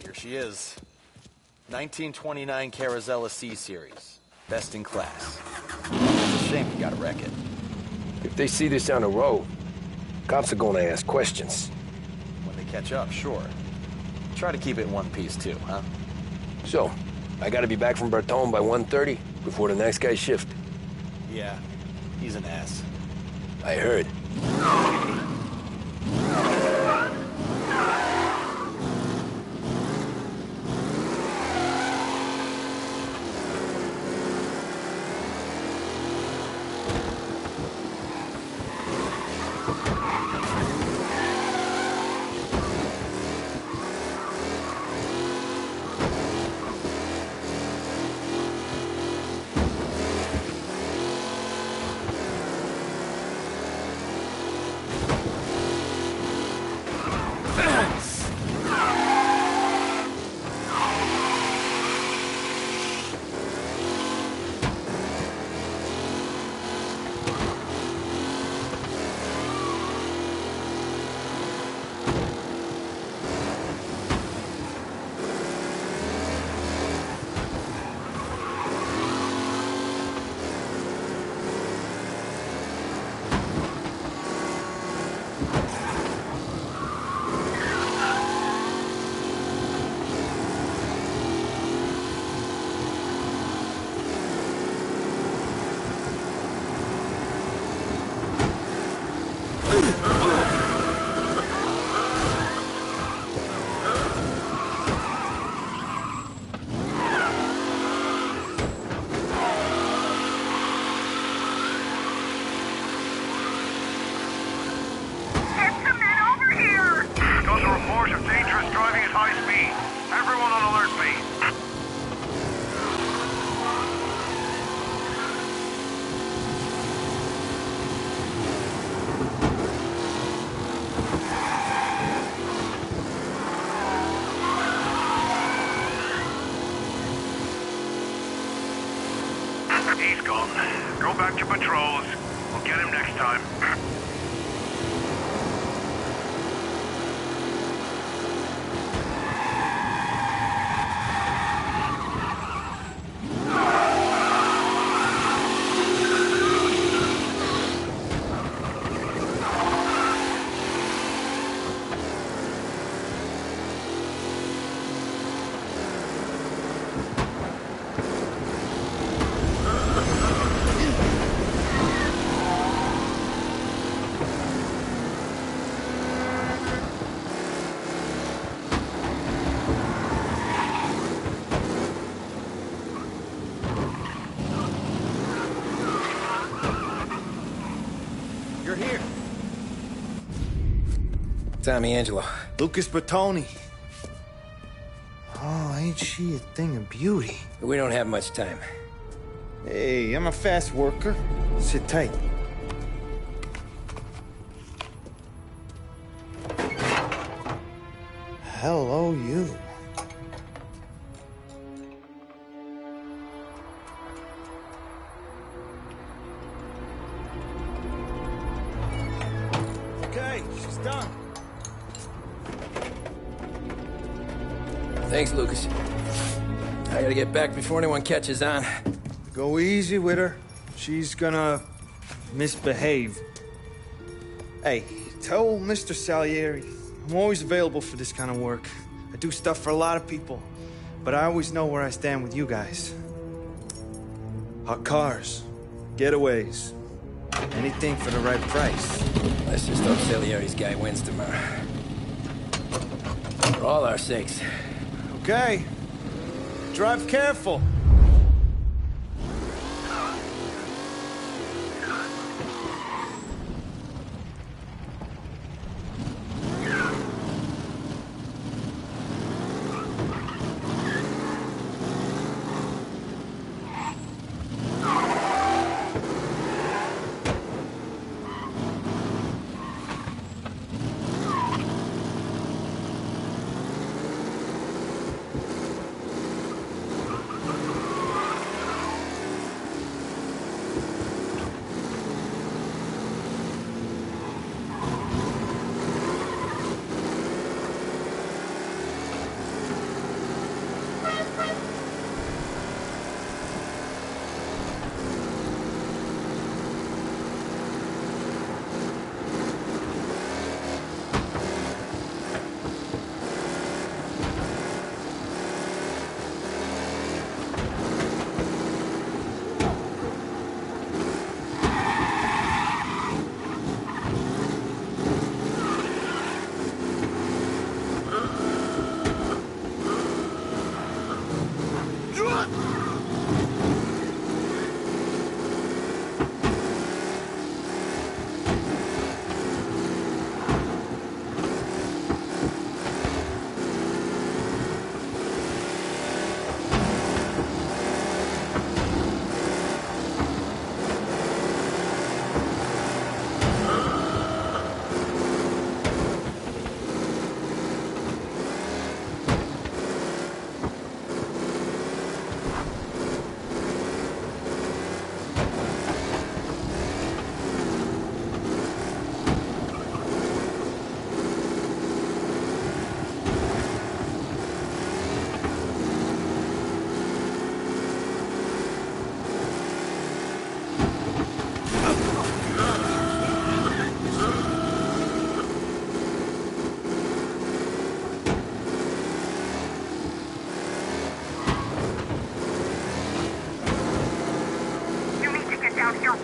Here she is. 1929 Carazella C-Series. Best in class. It's a shame you gotta wreck it. If they see this on the road, cops are gonna ask questions. When they catch up, sure. Try to keep it in one piece too, huh? So, I gotta be back from Bertone by 1:30 before the next guy's shift. Yeah, he's an ass. I heard. He's gone. Go back to patrols. We'll get him next time. You're here. Tommy Angelo. Lucas Bertoni. Oh, ain't she a thing of beauty? We don't have much time. Hey, I'm a fast worker. Sit tight. Hello, you. Okay, she's done. Thanks, Lucas. I gotta get back before anyone catches on. Go easy with her. She's gonna misbehave. Hey, Tell Mr. Salieri I'm always available for this kind of work. I do stuff for a lot of people, but I always know where I stand with you guys. Hot cars, getaways, anything for the right price. Let's just hope Salieri's guy wins tomorrow. For all our sakes. Okay. Drive careful.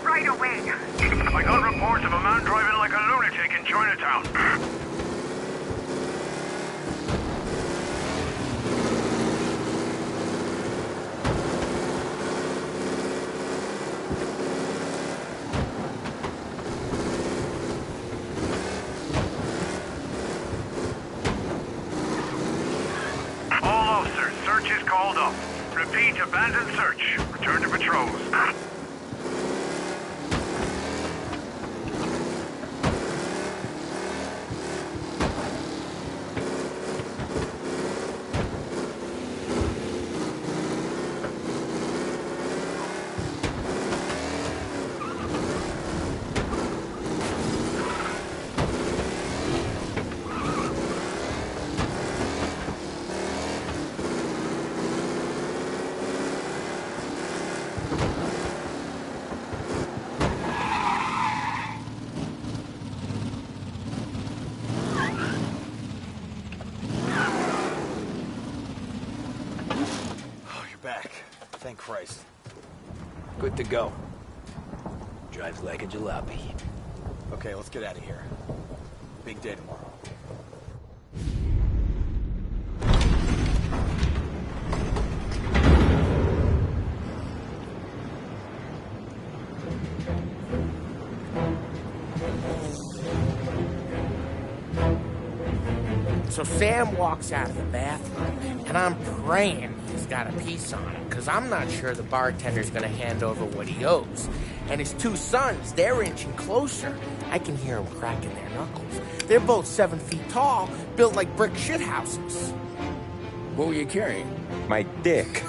Right away. I got reports of a man driving like a lunatic in Chinatown. All officers, search is called off. Repeat, abandon search. Return to patrols. Back. Thank Christ. Good to go. Drives like a jalopy. Okay, let's get out of here. Big day tomorrow. So Sam walks out of the bathroom, and I'm praying he's got a piece on him, because I'm not sure the bartender's going to hand over what he owes. And his two sons, they're inching closer. I can hear them cracking their knuckles. They're both 7 feet tall, built like brick shithouses. What were you carrying? My dick.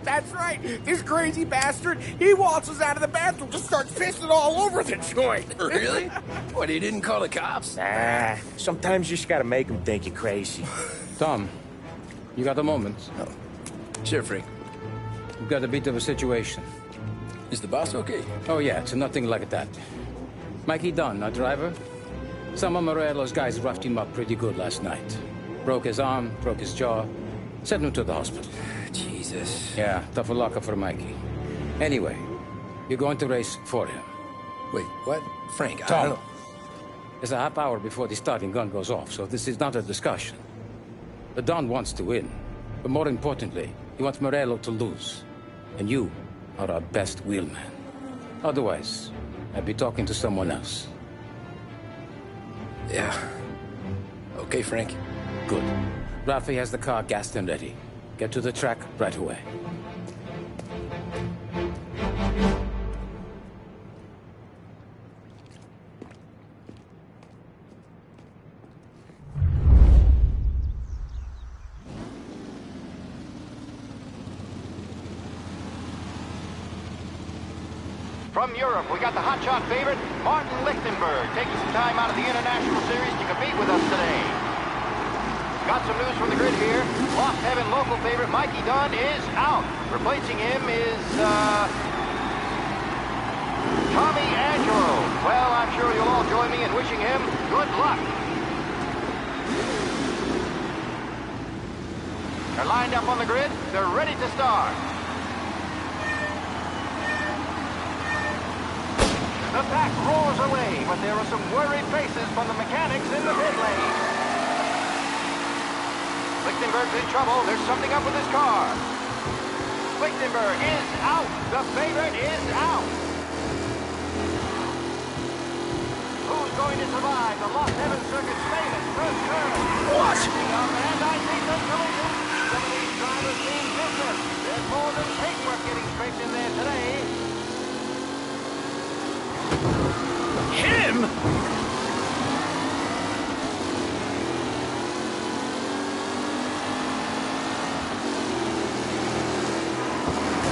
That's right. This crazy bastard, he waltzes out of the bathroom, just starts pissing all over the joint. Really? What, he didn't call the cops? Ah, sometimes you just gotta make them think you're crazy. Tom, you got a moment? Oh. Sure, Frank. We've got a bit of a situation. Is the boss okay? Oh, yeah, it's nothing like that. Mikey Dunn, our driver. Some of Morello's guys roughed him up pretty good last night. Broke his arm, broke his jaw. Sent him to the hospital. Jesus. Yeah, tougher luck for Mikey. Anyway, you're going to race for him. Wait, what? Frank, I Tom, don't... it's a half hour before the starting gun goes off, so this is not a discussion. The Don wants to win, but more importantly, he wants Morello to lose. And you are our best wheelman. Otherwise, I'd be talking to someone else. Yeah. Okay, Frank. Good. Rafi has the car gassed and ready. Get to the track right away. From Europe, we got the hotshot favorite, Martin Lichtenberg, taking some time out of the International Series to compete with us today. Got some news from the grid here. Lost Heaven local favorite Mikey Dunn is out. Replacing him is, Tommy Angelo. Well, I'm sure you'll all join me in wishing him good luck. They're lined up on the grid. They're ready to start. The pack roars away, but there are some worried faces from the mechanics in the pit lane. Lichtenberg's in trouble. There's something up with his car. Lichtenberg is out. The favorite is out. Who's going to survive the Lost Heaven Circuit's famous first turn? What? And I think the collision. Some of these drivers mean business. There's more than paintwork getting scraped in there today. Him?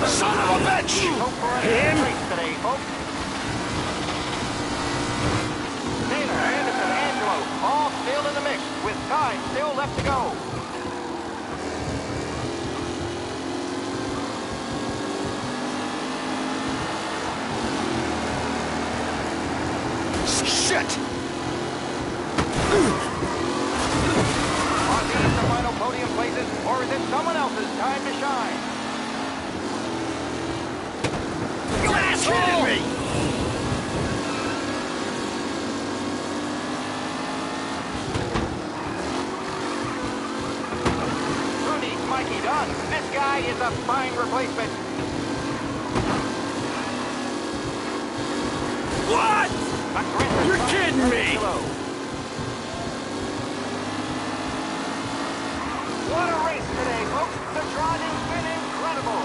Son of a bitch! Him? Today, folks. Taylor, Anderson, Angelo, all still in the mix, with time still left to go. Shit! Are these the final podium places, or is it someone else's time to shine? You asshole! Me! Who needs Mikey Dunn? This guy is a fine replacement. What? You're kidding me! What a race today, folks. The driving's been incredible.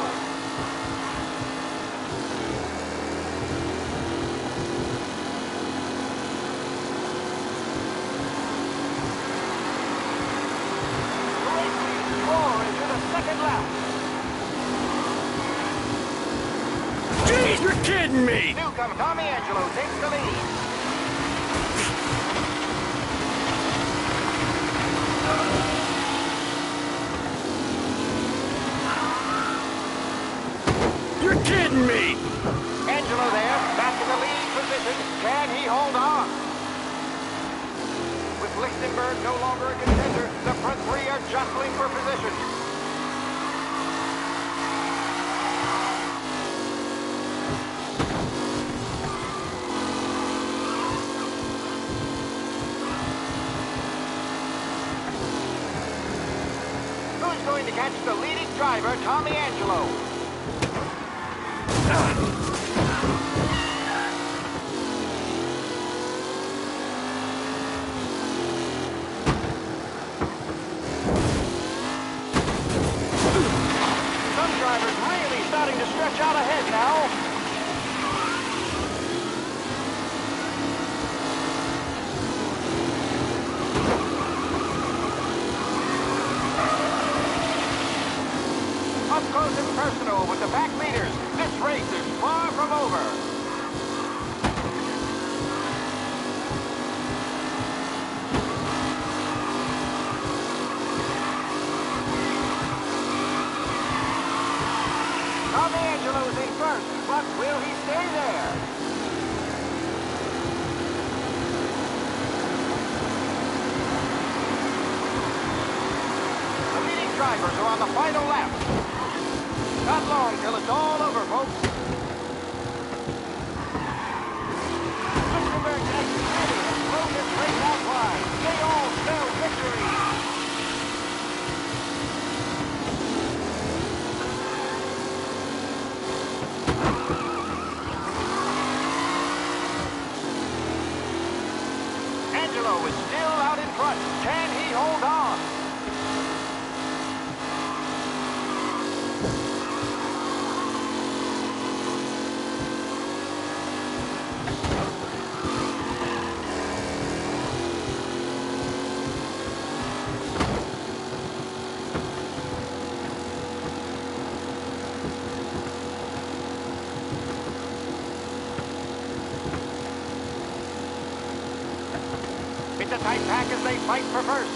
The race leads roar into the second lap. Jeez, you're kidding me! Newcomer Tommy Angelo takes the lead. You're kidding me! Angelo there, back in the lead position. Can he hold on? With Lichtenberg no longer a contender, the front three are jostling for position. Who's going to catch the leading driver, Tommy Angelo? Some drivers really starting to stretch out ahead now. Up close and personal with the back leaders. This race is far from over. Tommy Angelo's in first, but will he stay there? drivers are on the final lap. Not long till it's all over, folks. Lichtenberg has ready and thrown this race out wide. They all spell victory. Angelo is still out in front. Can he hold on? It's a tight pack as they fight for first.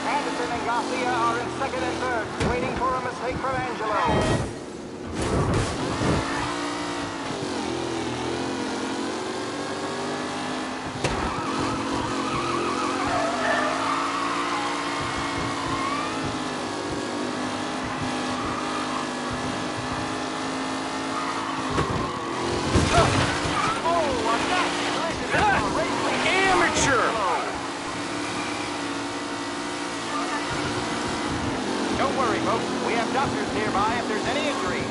Anderson and Garcia are in second and third, waiting for a mistake from Angelo. Don't worry, folks. We have doctors nearby if there's any injuries.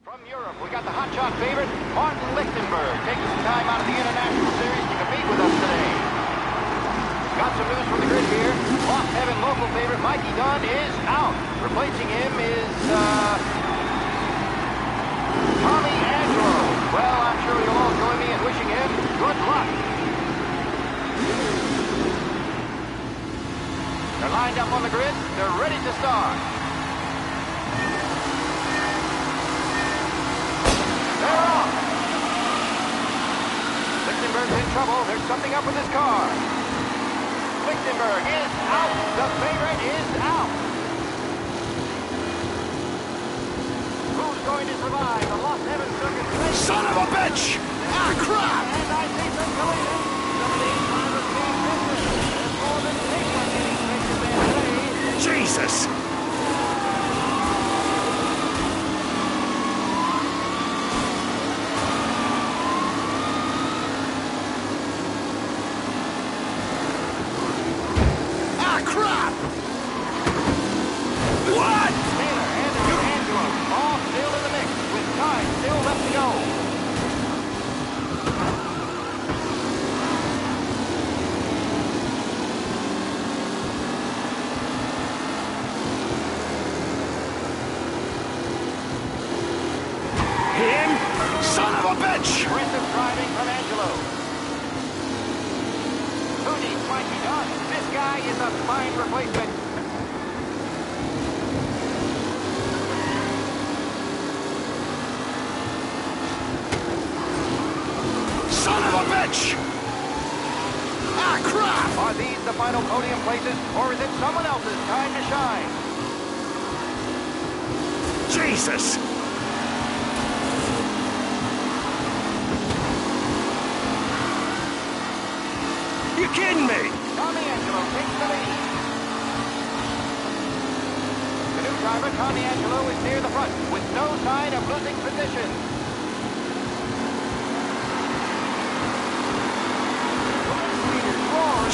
From Europe, we got the hotshot favorite, Martin Lichtenberg, taking some time out of the International Series to compete with us today. Got some news from the grid here. Lost Heaven local favorite Mikey Dunn is out. Replacing him is, Tommy Angelo. Well, I'm sure you'll all join me in wishing him good luck. They're lined up on the grid. They're ready to start. They're off. Lichtenberg's in trouble. There's something up with his car. Lichtenberg is out. The favorite is out. Who's going to survive the Lost Heaven Circuit? Son of a bitch! Ah, crap! And I see some collision. Some of these drivers being business. There's more than six on getting races there today. Jesus! Aggressive driving from Angelo. Who needs Mikey Dunn? This guy is a fine replacement. Son of a bitch! Ah, crap! Are these the final podium places, or is it someone else's time to shine? Jesus! You kidding me? Tommy Angelo takes the lead. The new driver, Tommy Angelo, is near the front with no sign of losing position.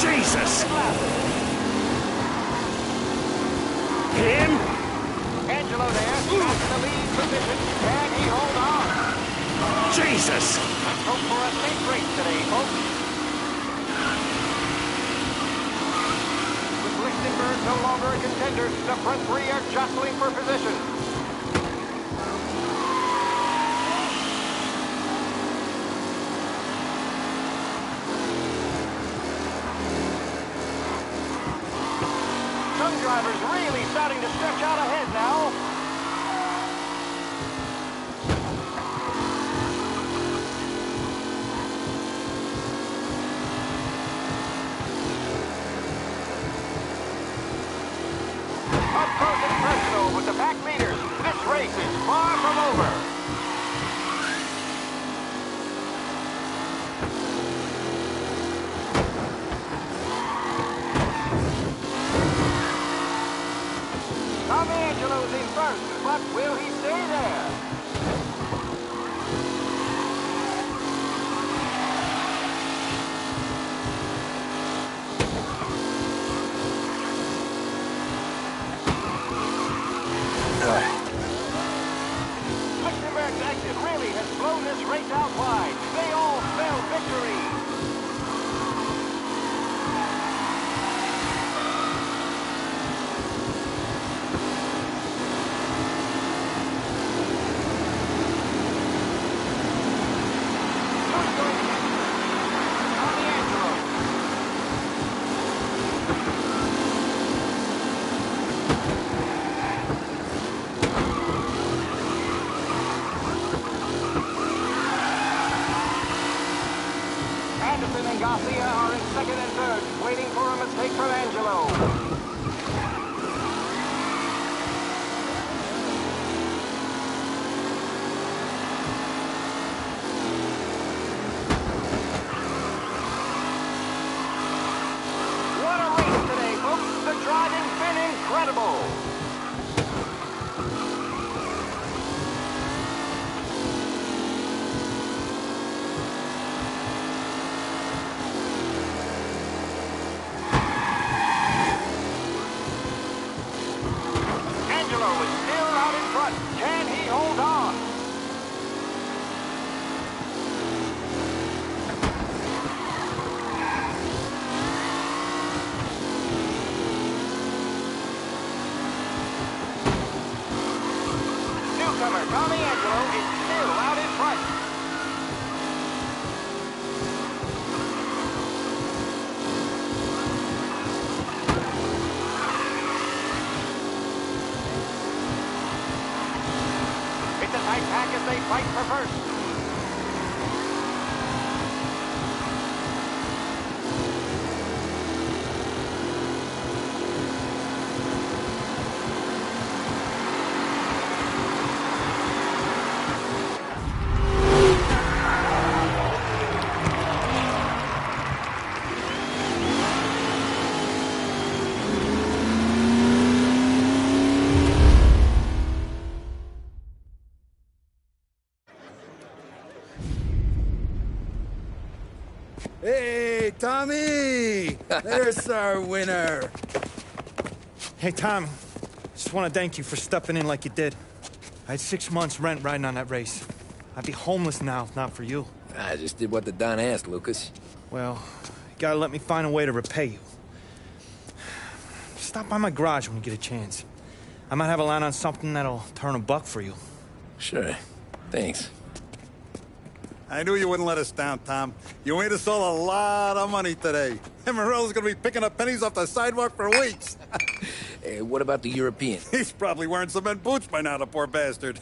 Jesus! Him? Angelo there, back in the lead position. Can he hold on? Jesus! Let's hope for a safe race today, folks. Lichtenberg no longer a contender. The front three are jostling for position. Some drivers really starting to stretch out ahead now. Up close and personal with the back leaders. This race is far from over. Tommy Angelo's in first, but will he stay there? Lichtenberg's exit really has blown this race out wide. They all spell victory. Anderson and Garcia are in second and third, waiting for a mistake from Angelo. What a race today, folks. The driving's been incredible. Angelo is still out in front. Can he hold on? Newcomer Tommy Angelo is still out in front. It's a tight pack as they fight for first. Hey, Tommy! There's our winner. Hey, Tommy. Just want to thank you for stepping in like you did. I had 6 months rent riding on that race. I'd be homeless now if not for you. I just did what the Don asked, Lucas. Well, you gotta let me find a way to repay you. Stop by my garage when you get a chance. I might have a line on something that'll turn $1 for you. Sure. Thanks. I knew you wouldn't let us down, Tom. You made us all a lot of money today. And Morello's gonna be picking up pennies off the sidewalk for weeks. Hey, what about the European? He's probably wearing cement boots by now, the poor bastard.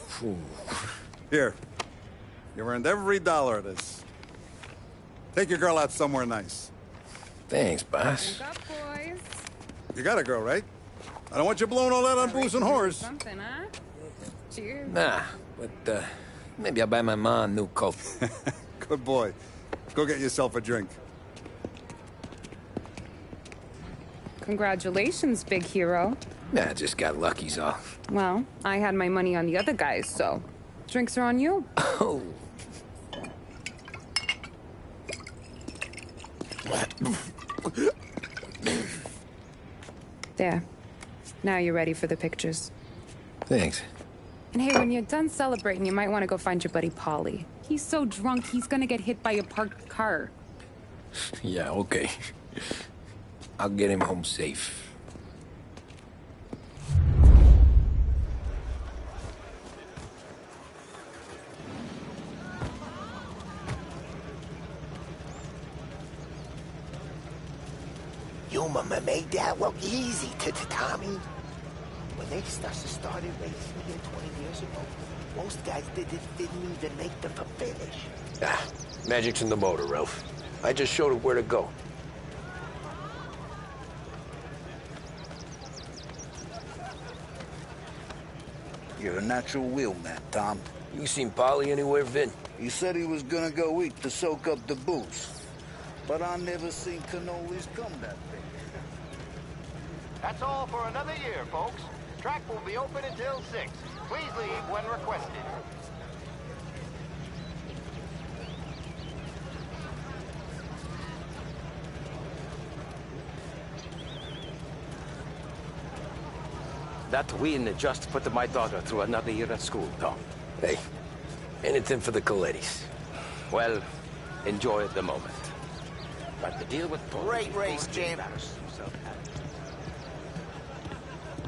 Here. You earned every dollar of this. Take your girl out somewhere nice. Thanance, boss. What's up, boys? You got a girl, right? I don't want you blowing all that on booze and whores. Something, huh? Cheers. Nah, but, maybe I'll buy my ma a new coat. Good boy. Go get yourself a drink. Congratulations, big hero. Nah, I just got lucky's all. Well, I had my money on the other guys, so drinks are on you. Oh. There. Now you're ready for the pictures. Thanks. And hey, when you're done celebrating, you might want to go find your buddy Paulie. He's so drunk, he's gonna get hit by a parked car. Yeah, okay. I'll get him home safe. made that look easy to Tommy. When they started racing here 20 years ago, most guys didn't even make the finish. Ah, magic's in the motor, Ralph. I just showed it where to go. You're a natural wheelman, Tom. You seen Polly anywhere, Vin? He said he was gonna go eat to soak up the booze. But I never seen cannolis come that big. That's all for another year, folks. Track will be open until 6. Please leave when requested. That win just put my daughter through another year at school, Tom. Hey, anything for the Colettis. Well, enjoy the moment. But the deal with Great race, champ.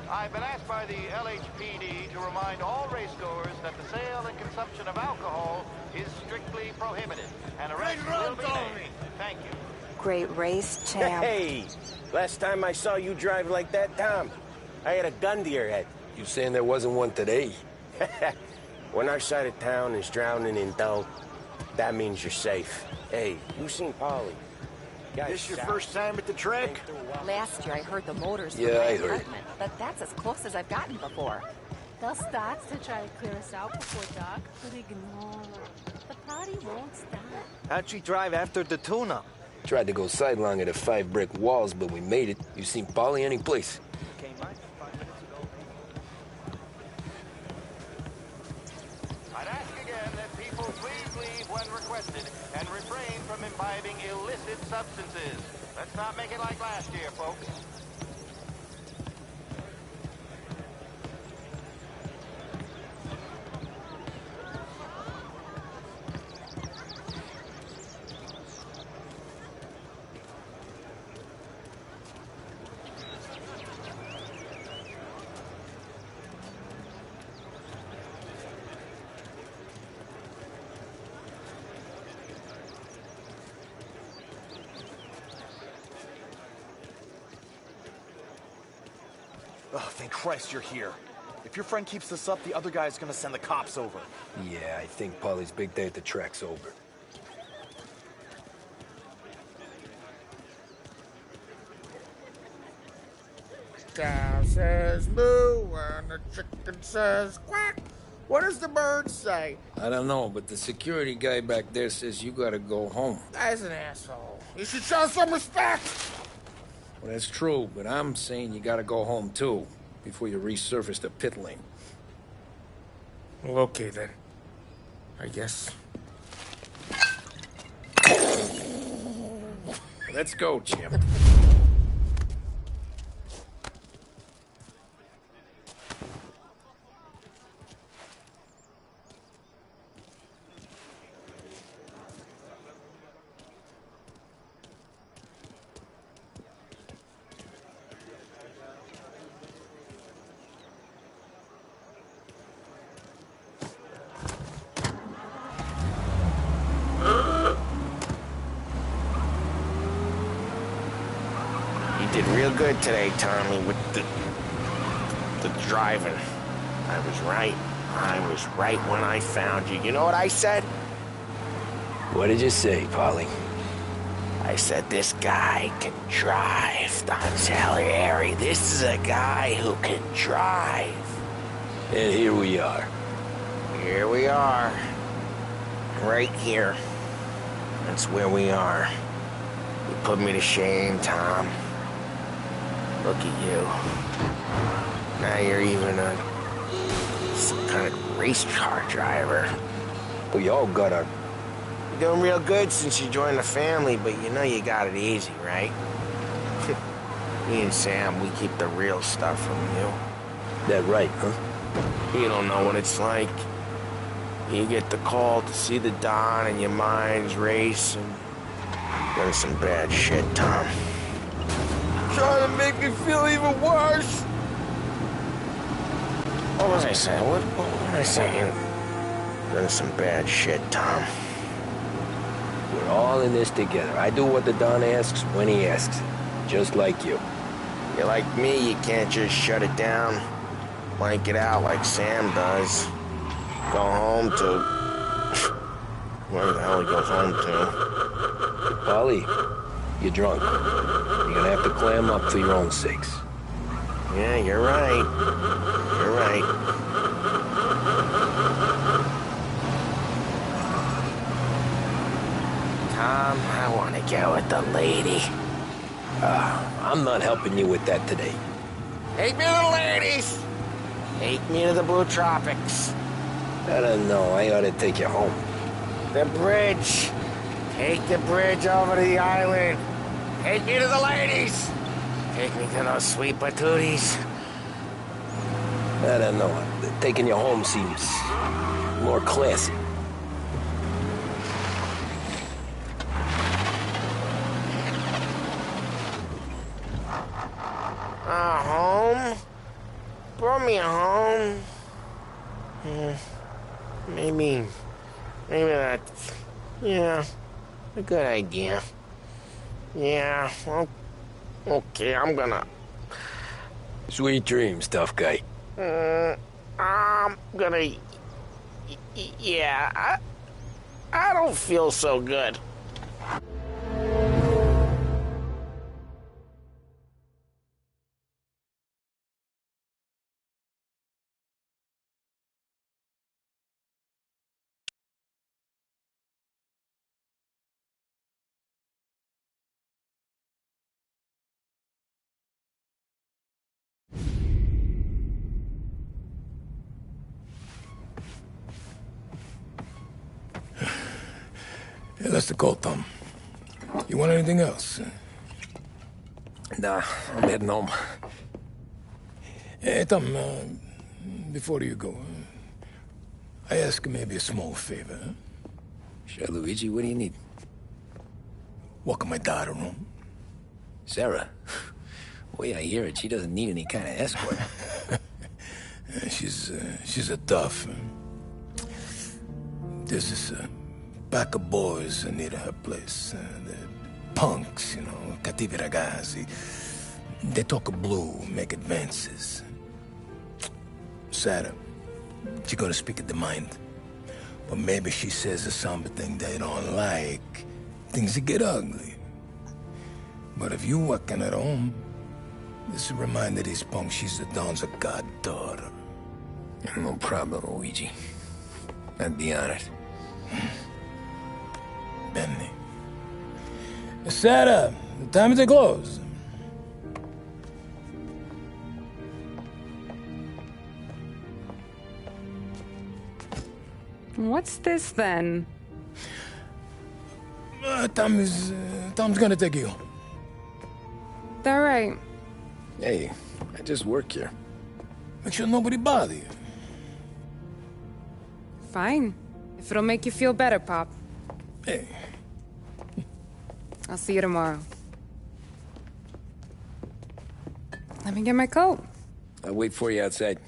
I've been asked by the LHPD to remind all racegoers that the sale and consumption of alcohol is strictly prohibited, and arrests will be made. Thank you. Great race, champ. Hey, last time I saw you drive like that, Tom, I had a gun to your head. You saying there wasn't one today? When our side of town is drowning in dough, that means you're safe. Hey, you seen Polly? This your first time at the track? Last year I heard the motors Yeah, from my I heard. apartment, but that's as close as I've gotten before. They'll start to try to clear us out before dark, but ignore them. The party won't stop. How'd she drive after the tune-up? Tried to go sidelong at the 5 brick walls, but we made it. You seen Polly any place? I'd ask again that people please leave when requested and refrain from imbibing illicit substances. Let's not make it like last year, folks. Oh, thank Christ you're here. If your friend keeps this up, the other guy's gonna send the cops over. Yeah, I think Polly's big day at the track's over. Cow says moo and the chicken says quack. What does the bird say? I don't know, but the security guy back there says you gotta go home. Guy's an asshole. You should show some respect. Well, that's true, but I'm saying you gotta go home too, before you resurface the pit lane. Well, okay then. I guess. Let's go, champ. Did real good today, Tommy, with the driving. I was right. I was right when I found you. You know what I said? What did you say, Polly? I said, this guy can drive, Don Salieri. This is a guy who can drive. And here we are. Here we are. Right here. That's where we are. You put me to shame, Tom. Look at you. Now you're even some kind of race car driver. We all got our... You're doing real good since you joined the family, but you know you got it easy, right? Me and Sam, we keep the real stuff from you. That right, huh? You don't know what it's like. You get the call to see the Don and your mind's racing. Done some bad shit, Tom. Trying to make me feel even worse. What was I saying? What was I saying? Done some bad shit, Tom. We're all in this together. I do what the Don asks when he asks it. Just like you. You're like me, you can't just shut it down. Blank it out like Sam does. Go home to... Where the hell he goes home to? Polly, you're drunk. You're gonna have to clam up for your own sakes. Yeah, you're right. You're right. Tom, I want to get with the lady. I'm not helping you with that today. Take me to the ladies! Take me to the Blue Tropics. I don't know. I ought to take you home. The bridge. Take the bridge over to the island. Take me to the ladies. Take me to those sweet patooties. I don't know. Taking you home seems more classy. Home? Brought me home. Maybe that's, yeah, a good idea. Yeah, well, okay, I'm gonna... Sweet dreams, tough guy. I'm gonna... Yeah, I don't feel so good. Yeah, that's the call, Tom. You want anything else? Nah, I'm heading home. Hey, Tom, before you go, I ask maybe a small favor. Huh? Sure, Luigi, what do you need? Walk my daughter home. Sarah? The way I hear it, she doesn't need any kind of escort. She's a tough. There's this pack of boys near her place. They're punks, you know, cattivi ragazzi. They talk blue, make advances. Sarah, she's gonna speak at the mind. But maybe she says something they don't like. Things get ugly. But if you walking at home, this will remind these punks she's the Don's goddaughter. No problem, Luigi. I'd be honored. Benny. Sarah, time to close. What's this then? Tom's gonna take you. All right. Hey, I just work here. Make sure nobody bother you. Fine. If it'll make you feel better, Pop. Hey. I'll see you tomorrow. Let me get my coat. I'll wait for you outside.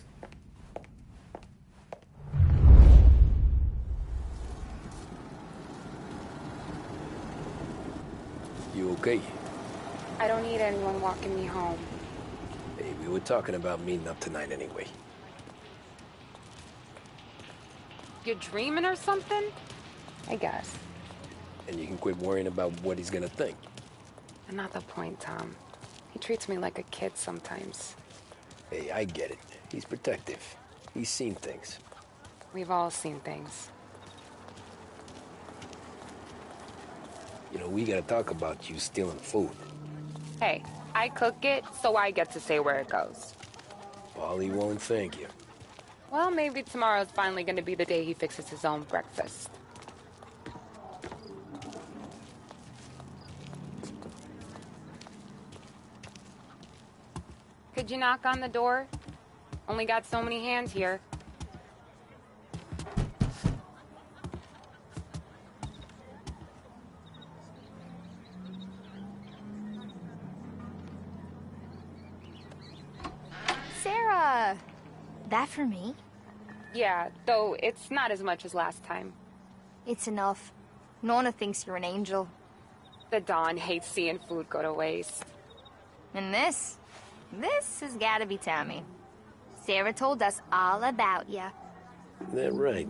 You okay? I don't need anyone walking me home. Hey, we were talking about meeting up tonight anyway. You're dreaming or something? I guess. And you can quit worrying about what he's gonna think. Not the point, Tom. He treats me like a kid sometimes. Hey, I get it. He's protective. He's seen things. We've all seen things. You know, we gotta talk about you stealing food. Hey, I cook it, so I get to say where it goes. Paulie won't thank you. Well, maybe tomorrow's finally gonna be the day he fixes his own breakfast. Could you knock on the door? Only got so many hands here. Sarah! That for me? Yeah, though it's not as much as last time. It's enough. Nona thinks you're an angel. The Don hates seeing food go to waste. And this has gotta be Tommy. Sarah told us all about ya. That right?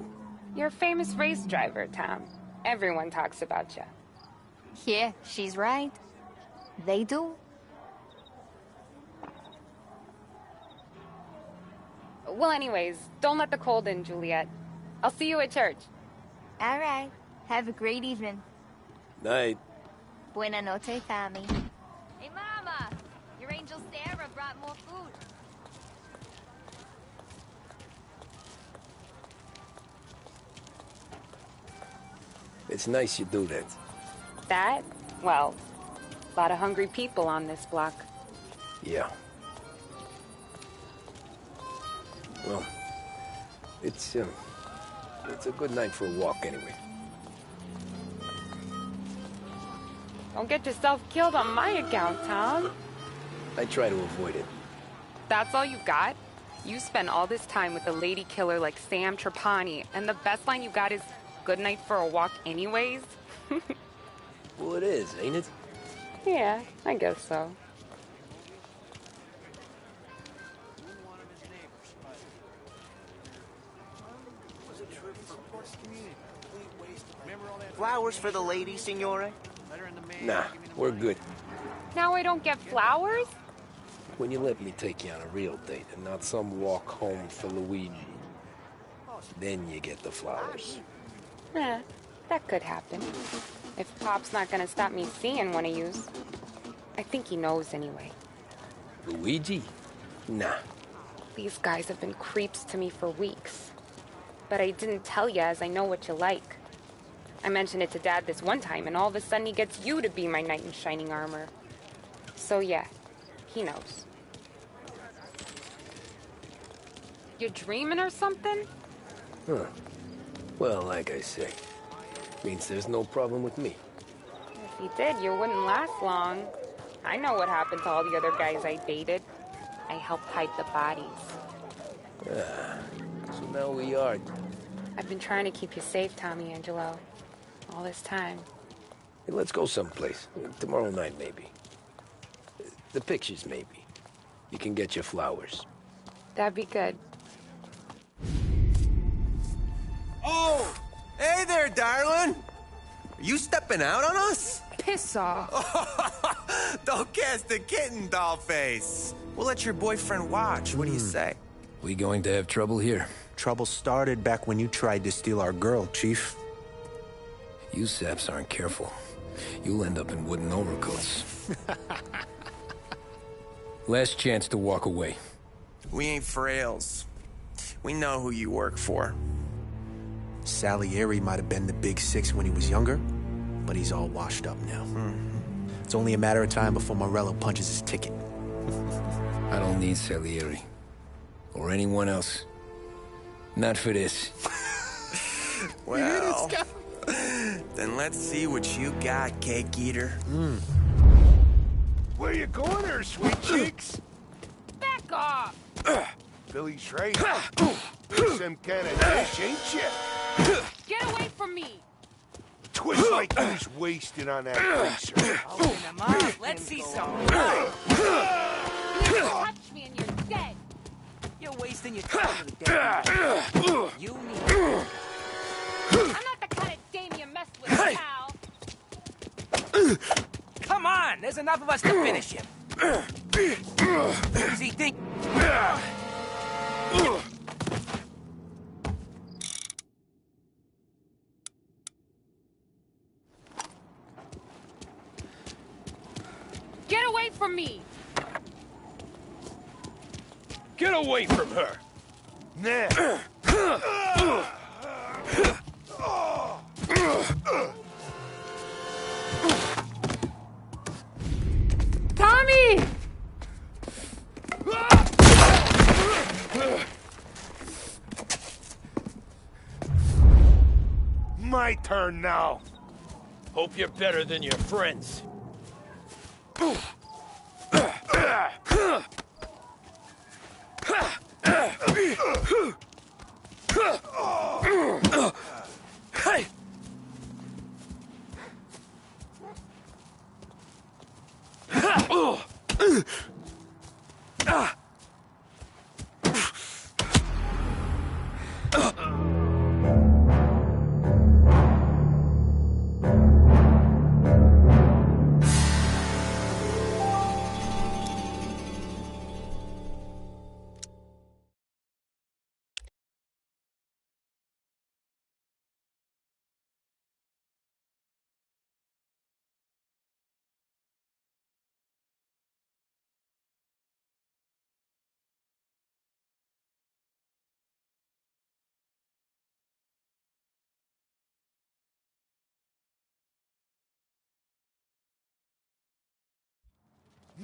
You're a famous race driver, Tom. Everyone talks about you. Yeah, she's right. They do. Well, anyways, don't let the cold in, Juliet. I'll see you at church. All right. Have a great evening. Night. Buena noche, Tommy. Hey, Mama! Your angel Sarah brought more food. It's nice you do that. That? Well, a lot of hungry people on this block. Yeah. Well, it's a good night for a walk anyway. Don't get yourself killed on my account, Tom. I try to avoid it. That's all you got? You spend all this time with a lady killer like Sam Trapani, and the best line you got is, "Good night for a walk anyways"? Well, it is, ain't it? Yeah, I guess so. Flowers for the lady, Signore? Nah, we're good. Now I don't get flowers? When you let me take you on a real date and not some walk home for Luigi, then you get the flowers. Eh, that could happen. If Pop's not gonna stop me seeing one of yous. I think he knows anyway. Luigi? Nah. These guys have been creeps to me for weeks. But I didn't tell ya as I know what you like. I mentioned it to Dad this one time, and all of a sudden he gets you to be my knight in shining armor. So yeah, he knows. You dreaming or something? Huh. Well, like I say, means there's no problem with me. If you did, you wouldn't last long. I know what happened to all the other guys I dated. I helped hide the bodies. Ah, so now we are. I've been trying to keep you safe, Tommy Angelo. All this time. Hey, let's go someplace. Tomorrow night, maybe. The pictures, maybe. You can get your flowers. That'd be good. Oh! Hey there, darling! Are you stepping out on us? Piss off. Don't cast a kitten, dollface. We'll let your boyfriend watch. What do you say? We going to have trouble here? Trouble started back when you tried to steal our girl, Chief. You saps aren't careful. You'll end up in wooden overcoats. Last chance to walk away. We ain't frails. We know who you work for. Salieri might have been the big six when he was younger, but he's all washed up now. It's only a matter of time before Morello punches his ticket. I don't need Salieri. Or anyone else. Not for this. Well, then let's see what you got, cake eater. Where you going there, sweet cheeks? Back off! Billy Schrader. You're some kind of dish, ain't you? Get away from me! Twist like who's wasted on that racer. Open them up. Let's see some. You touch me and you're dead. You're wasting your time with that. You need. I'm not the kind of dame you mess with, pal. Come on, there's enough of us to finish him. Does he think? Get away from me! Get away from her! Nah. Tommy! My turn now. Hope you're better than your friends. Hey!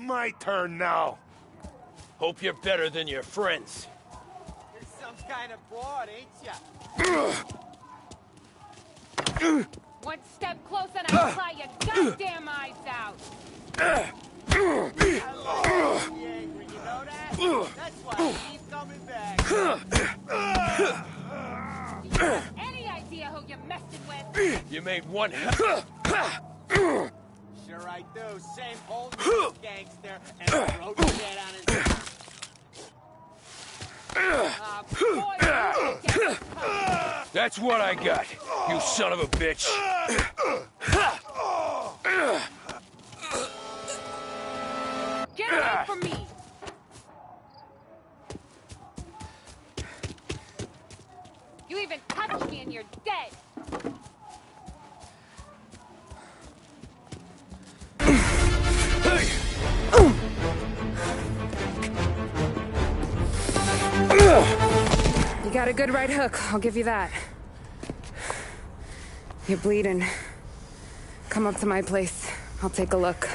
My turn now. Hope you're better than your friends. You're some kind of broad, ain't ya? One step closer and I'll fly your goddamn eyes out. I love to be angry, you know that? That's why I keep coming back. Do you have any idea who you're messing with? You made one Sure I do. Same old gangster and throw dead on his That's what I got, you son of a bitch. Get away from me! You even touch me and you're dead! You got a good right hook, I'll give you that. You're bleeding. Come up to my place. I'll take a look.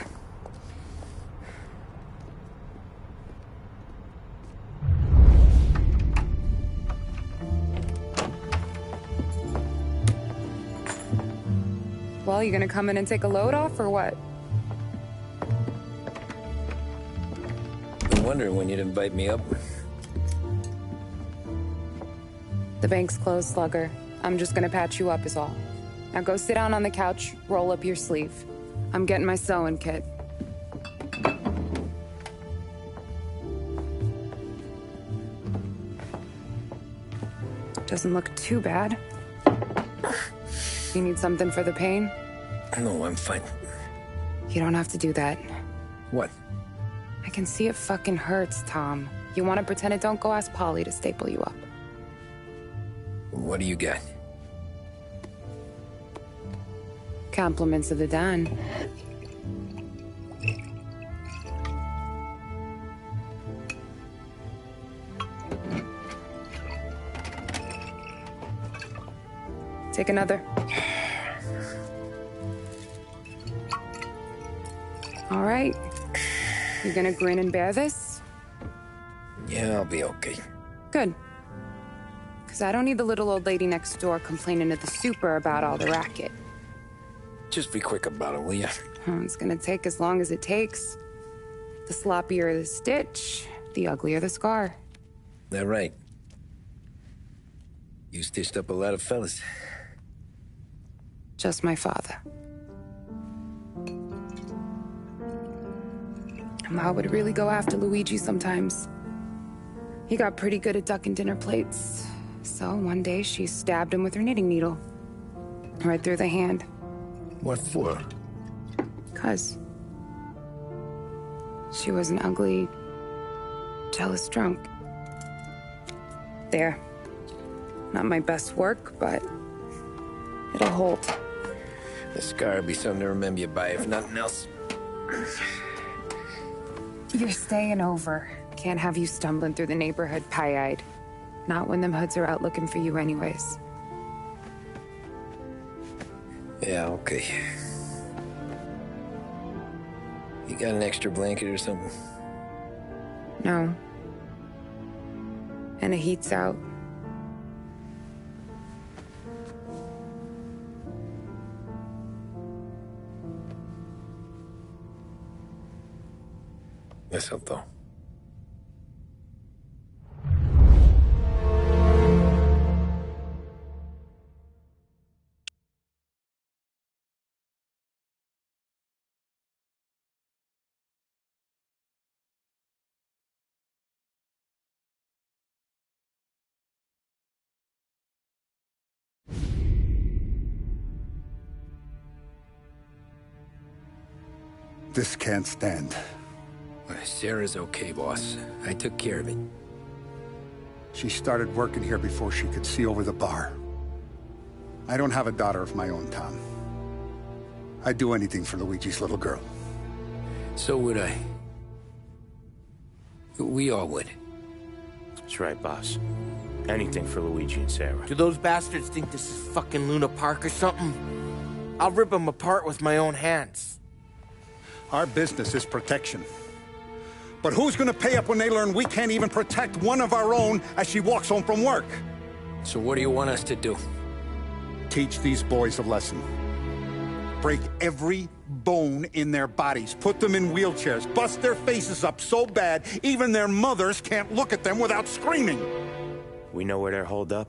Well, you gonna come in and take a load off, or what? Been wondering when you'd invite me up. The bank's closed, Slugger. I'm just gonna patch you up is all. Now go sit down on the couch, roll up your sleeve. I'm getting my sewing kit. Doesn't look too bad. You need something for the pain? No, I'm fine. You don't have to do that. What? I can see it fucking hurts, Tom. You want to pretend it? Don't go ask Polly to staple you up. What do you got? Compliments of the Don. Take another. All right. You gonna grin and bear this? Yeah, I'll be okay. Good. Because I don't need the little old lady next door complaining to the super about all the racket. Just be quick about it, will ya? It's gonna take as long as it takes. The sloppier the stitch, the uglier the scar. That right. You stitched up a lot of fellas. Just my father. Ma would really go after Luigi sometimes. He got pretty good at ducking dinner plates. So one day she stabbed him with her knitting needle. Right through the hand. What for? 'Cause she was an ugly, jealous drunk. There. Not my best work, but it'll hold. The scar will be something to remember you by, if nothing else. You're staying over. Can't have you stumbling through the neighborhood pie-eyed. Not when them hoods are out looking for you anyways. Yeah, okay. You got an extra blanket or something? No. And the heat's out. Yes, I'll though. This can't stand. Sarah's okay, boss. I took care of it. She started working here before she could see over the bar. I don't have a daughter of my own, Tom. I'd do anything for Luigi's little girl. So would I. We all would. That's right, boss. Anything for Luigi and Sarah. Do those bastards think this is fucking Luna Park or something? I'll rip them apart with my own hands. Our business is protection. But who's gonna pay up when they learn we can't even protect one of our own as she walks home from work? So what do you want us to do? Teach these boys a lesson. Break every bone in their bodies. Put them in wheelchairs. Bust their faces up so bad, even their mothers can't look at them without screaming. We know where they're holed up?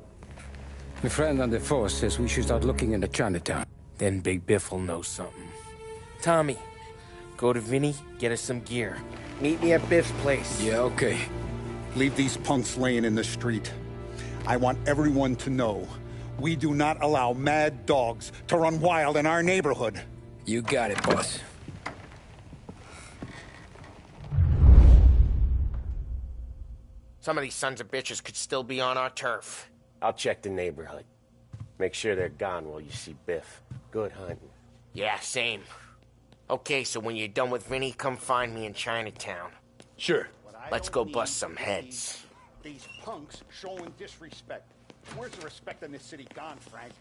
My friend on the force says we should start looking into Chinatown. Then Big Biff will know something. Tommy, go to Vinny, get us some gear. Meet me at Biff's place. Yeah, okay. Leave these punks laying in the street. I want everyone to know we do not allow mad dogs to run wild in our neighborhood. You got it, boss. Some of these sons of bitches could still be on our turf. I'll check the neighborhood. Make sure they're gone while you see Biff. Good hunting. Yeah, same. Okay, so when you're done with Vinny, come find me in Chinatown. Sure. Let's go bust some heads. These punks showing disrespect. Where's the respect in this city gone, Frank?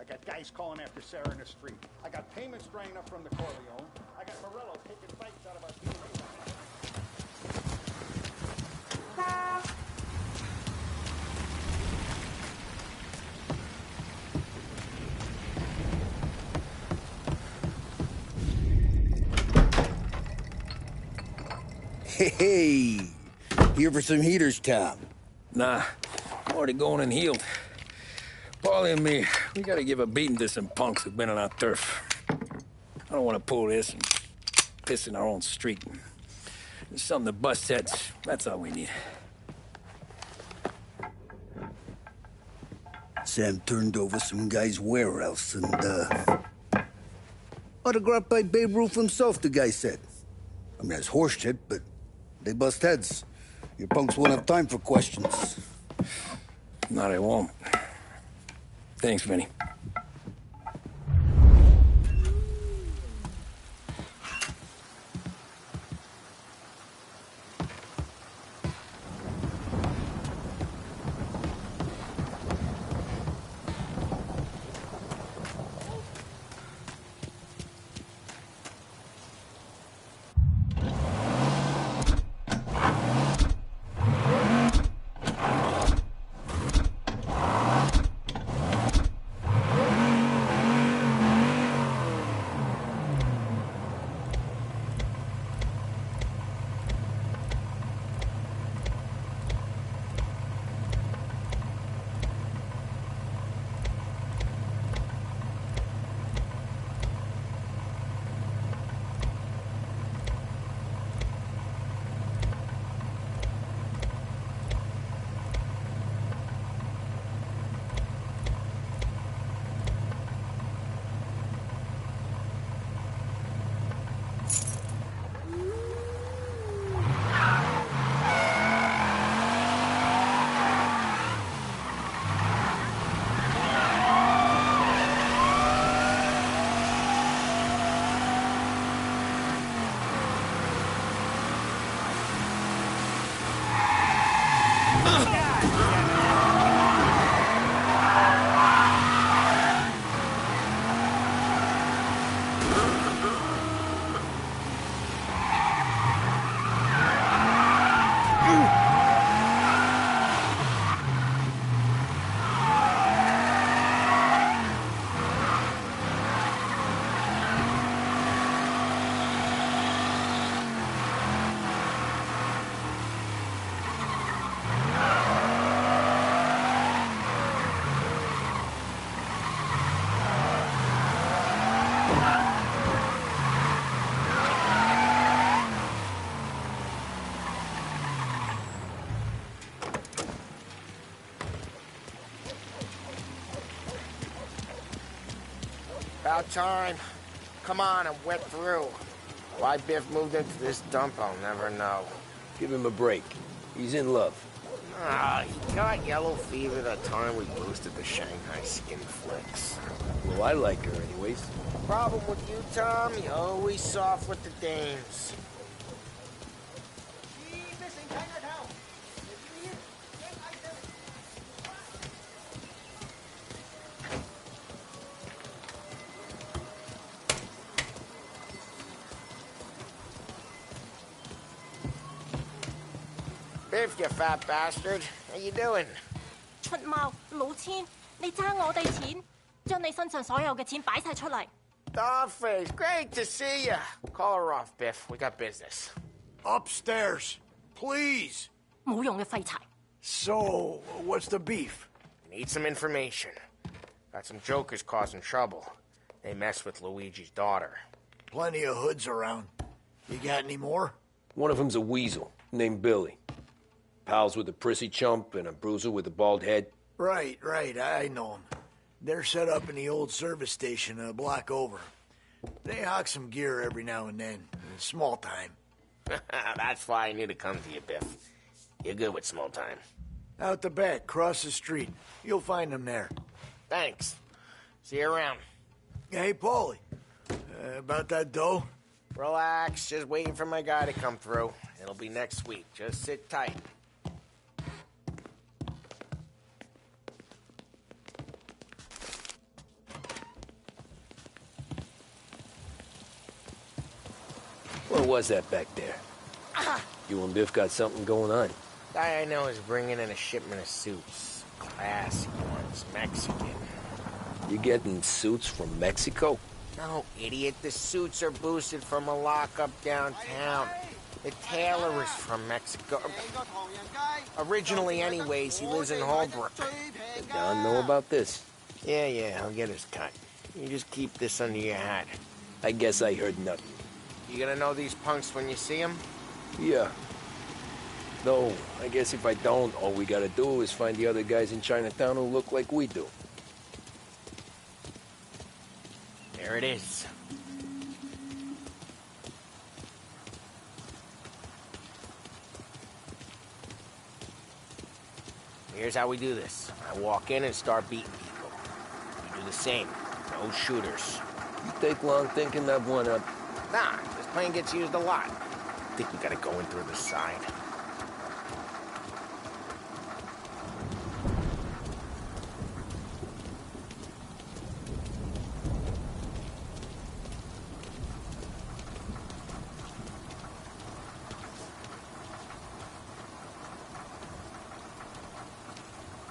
I got guys calling after Sarah in the street. I got payments drying up from the Corleone. I got Morello taking bites out of our DNA. Hey, here for some heaters, Tom? Nah, I'm already going and healed. Paulie and me, we gotta give a beating to some punks who've been on our turf. I don't want to pull this and piss in our own street. There's something to bust heads. That's all we need. Sam turned over some guy's warehouse and, autographed by Babe Ruth himself, the guy said. I mean, that's horse shit, but they bust heads. Your punks won't have time for questions. No, they won't. Thanks, Vinny. About time. Come on, I'm wet through. Why Biff moved into this dump, I'll never know. Give him a break. He's in love. Ah, he got yellow fever that time we boosted the Shanghai skin flicks. Well, I like her anyways. Problem with you, Tom, you're always soft with the dames. Biff, you fat bastard. How you doing? 出貓老千，你爭我哋錢，將你身上所有嘅錢擺晒出嚟。Dollface, great to see you. Call her off, Biff. We got business. Upstairs, please. 冇用嘅廢柴。So, what's the beef? Need some information. Got some jokers causing trouble. They mess with Luigi's daughter. Plenty of hoods around. You got any more? One of them's a weasel, named Billy. Pals with a prissy chump and a bruiser with a bald head. Right, I know them. They're set up in the old service station a block over. They hawk some gear every now and then. Small time. That's why I knew to come to you, Biff. You're good with small time. Out the back, cross the street. You'll find them there. Thanks. See you around. Hey, Paulie. About that dough? Relax. Just waiting for my guy to come through. It'll be next week. Just sit tight. What was that back there? You and Biff got something going on. Guy I know is bringing in a shipment of suits. Classy ones. Mexican. You getting suits from Mexico? No, idiot. The suits are boosted from a lockup downtown. The tailor is from Mexico. Originally, anyways, he lives in Holbrook. Did Don know about this? Yeah, I'll get his cut. You just keep this under your hat. I guess I heard nothing. You gonna know these punks when you see them? Yeah. Though, I guess if I don't, all we gotta do is find the other guys in Chinatown who look like we do. There it is. Here's how we do this. I walk in and start beating people. You do the same. No shooters. You take long thinking that one up. Nah, this plane gets used a lot. I think we gotta go in through the side.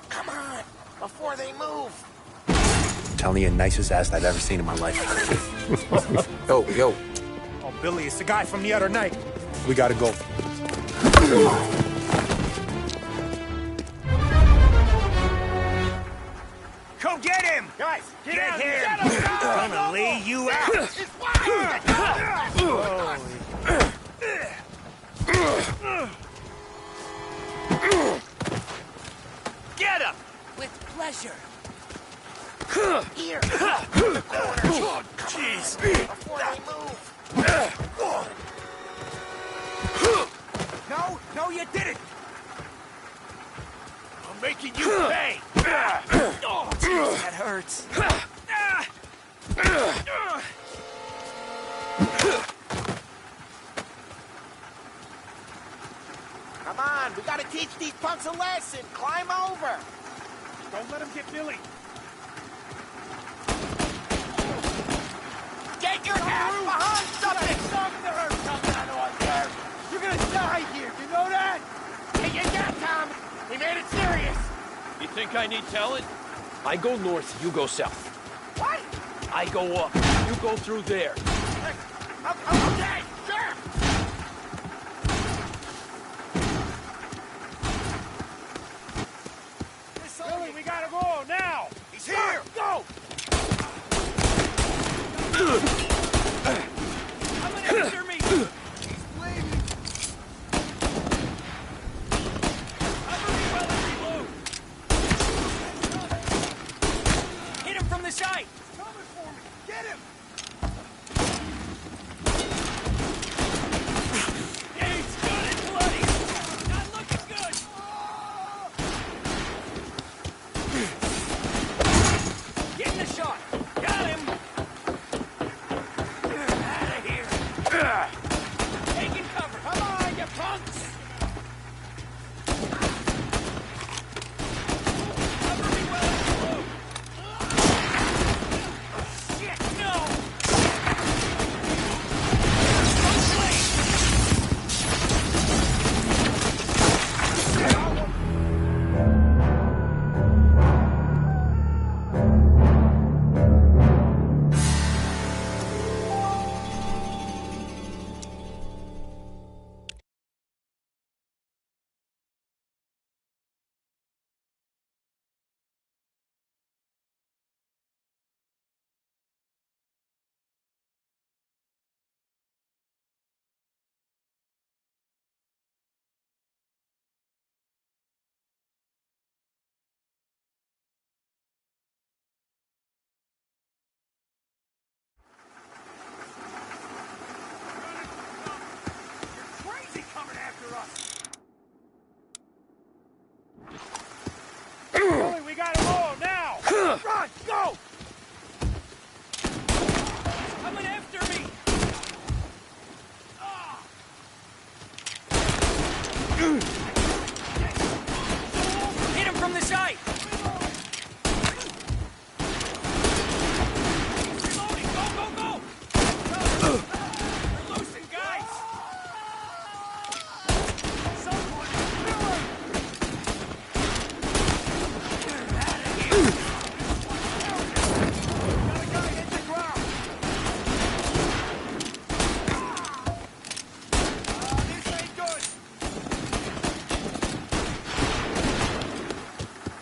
Come on, before they move. Telling you, nicest ass I've ever seen in my life. Yo. Oh, Billy, it's the guy from the other night. We gotta go. Come get him! Guys, get him! I'm gonna lay you out! Get him! With pleasure. Here, in the corner. Jeez. Before they move. No, you didn't! I'm making you pay! Oh, jeez, that hurts. Come on, we gotta teach these punks a lesson. Climb over. Don't let him get Billy. Get your ass behind something! You're gonna die here, you know that? Get your gas, Tom! He made it serious! You think I need telling? I go north, you go south. What? I go up, you go through there. Okay, sure! Billy, we gotta go now! He's here! Go! I'm gonna enter me! He's bleeding! Cover me while I reload! Hit him from the side! He's coming for me! Get him! He's good and bloody! Not looking good! Getting the shot! Got him! Run! Go! Coming after me! Hit him from the side! Reloading! Go, go, go! We're losing guys! Someone kill him! Got a guy hit the ground! This ain't good!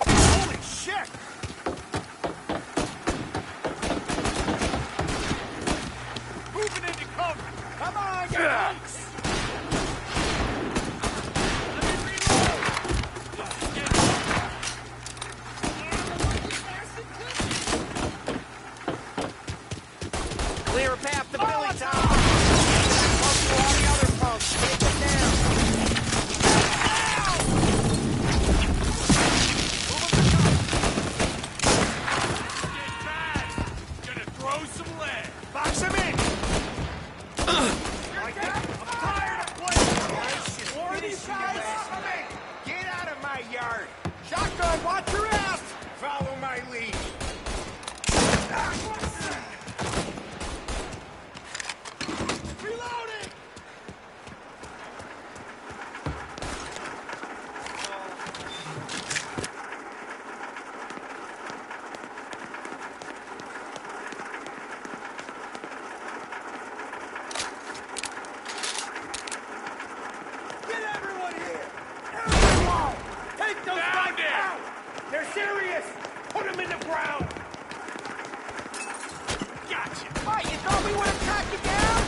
Holy shit! Moving into cover! Come on, you punks! Clear a path to Billy Tom! Pump to all the other punks! Take them down! Gonna throw some lead! Box him in! I'm tired of playing! More of these guys! Get out of my yard! Shotgun, watch your ass! Follow my lead! Reloading! Get everyone here! Everyone! Take those guys out! They're serious! Put them in the ground! Gotcha! What, you thought we would have tracked you down?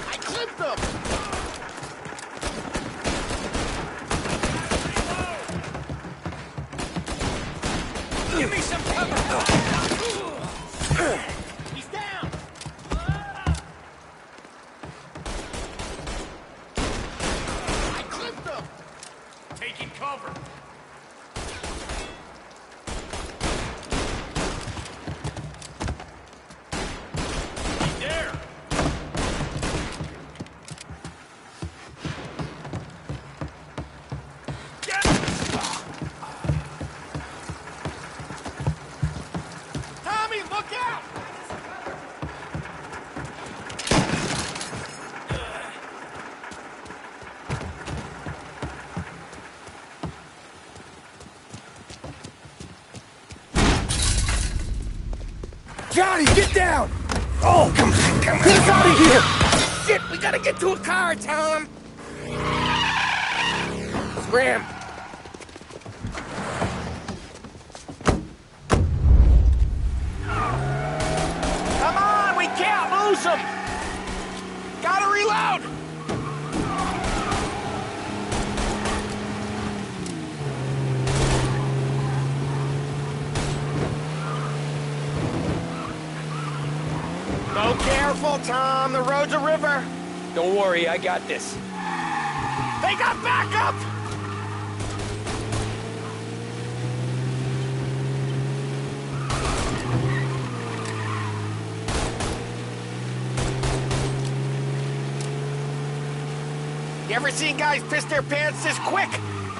I clipped them! Give me some cover! He's down! I clipped him! Taking cover! He's there! Get him! Tommy, look out! Johnny, get down! Oh, come on. Get us out of here! Shit, we gotta get to a car, Tom! Scram! Come on, we can't lose him! Gotta reload! Go careful, Tom. The road's a river. Don't worry, I got this. They got backup! You ever seen guys piss their pants this quick?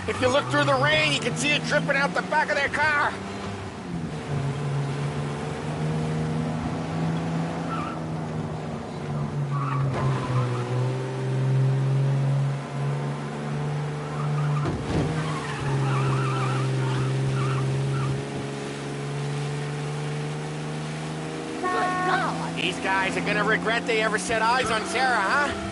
If you look through the rain, you can see it dripping out the back of their car. These guys are gonna regret they ever set eyes on Sarah, huh?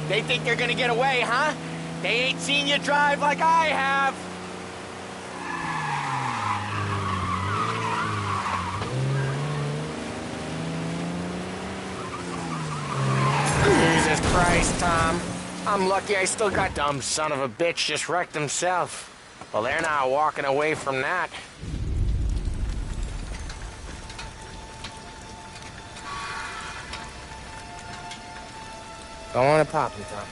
They think they're gonna get away, huh? They ain't seen you drive like I have. Jesus Christ, Tom. I'm lucky I still got dumb son of a bitch just wrecked himself. Well, they're not walking away from that. Go on and pop him, Tom.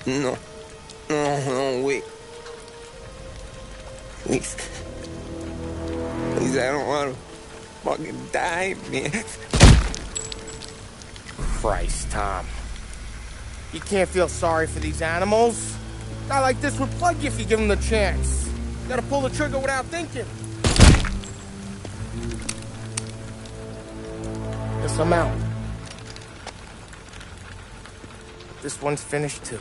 No. No, wait. Please. Please, I don't want to fucking die, man. Christ, Tom. You can't feel sorry for these animals. A guy like this would plug you if you give him the chance. You gotta pull the trigger without thinking. Guess I'm out. This one's finished too.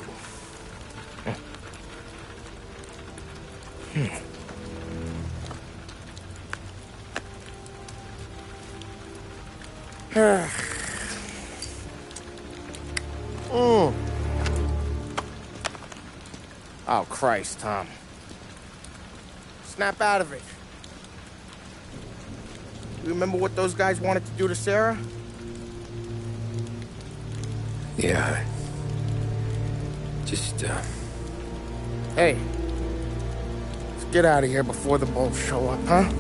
Oh, Christ, Tom. Snap out of it. You remember what those guys wanted to do to Sarah? Yeah. Just, Hey. Let's get out of here before the bulls show up, huh?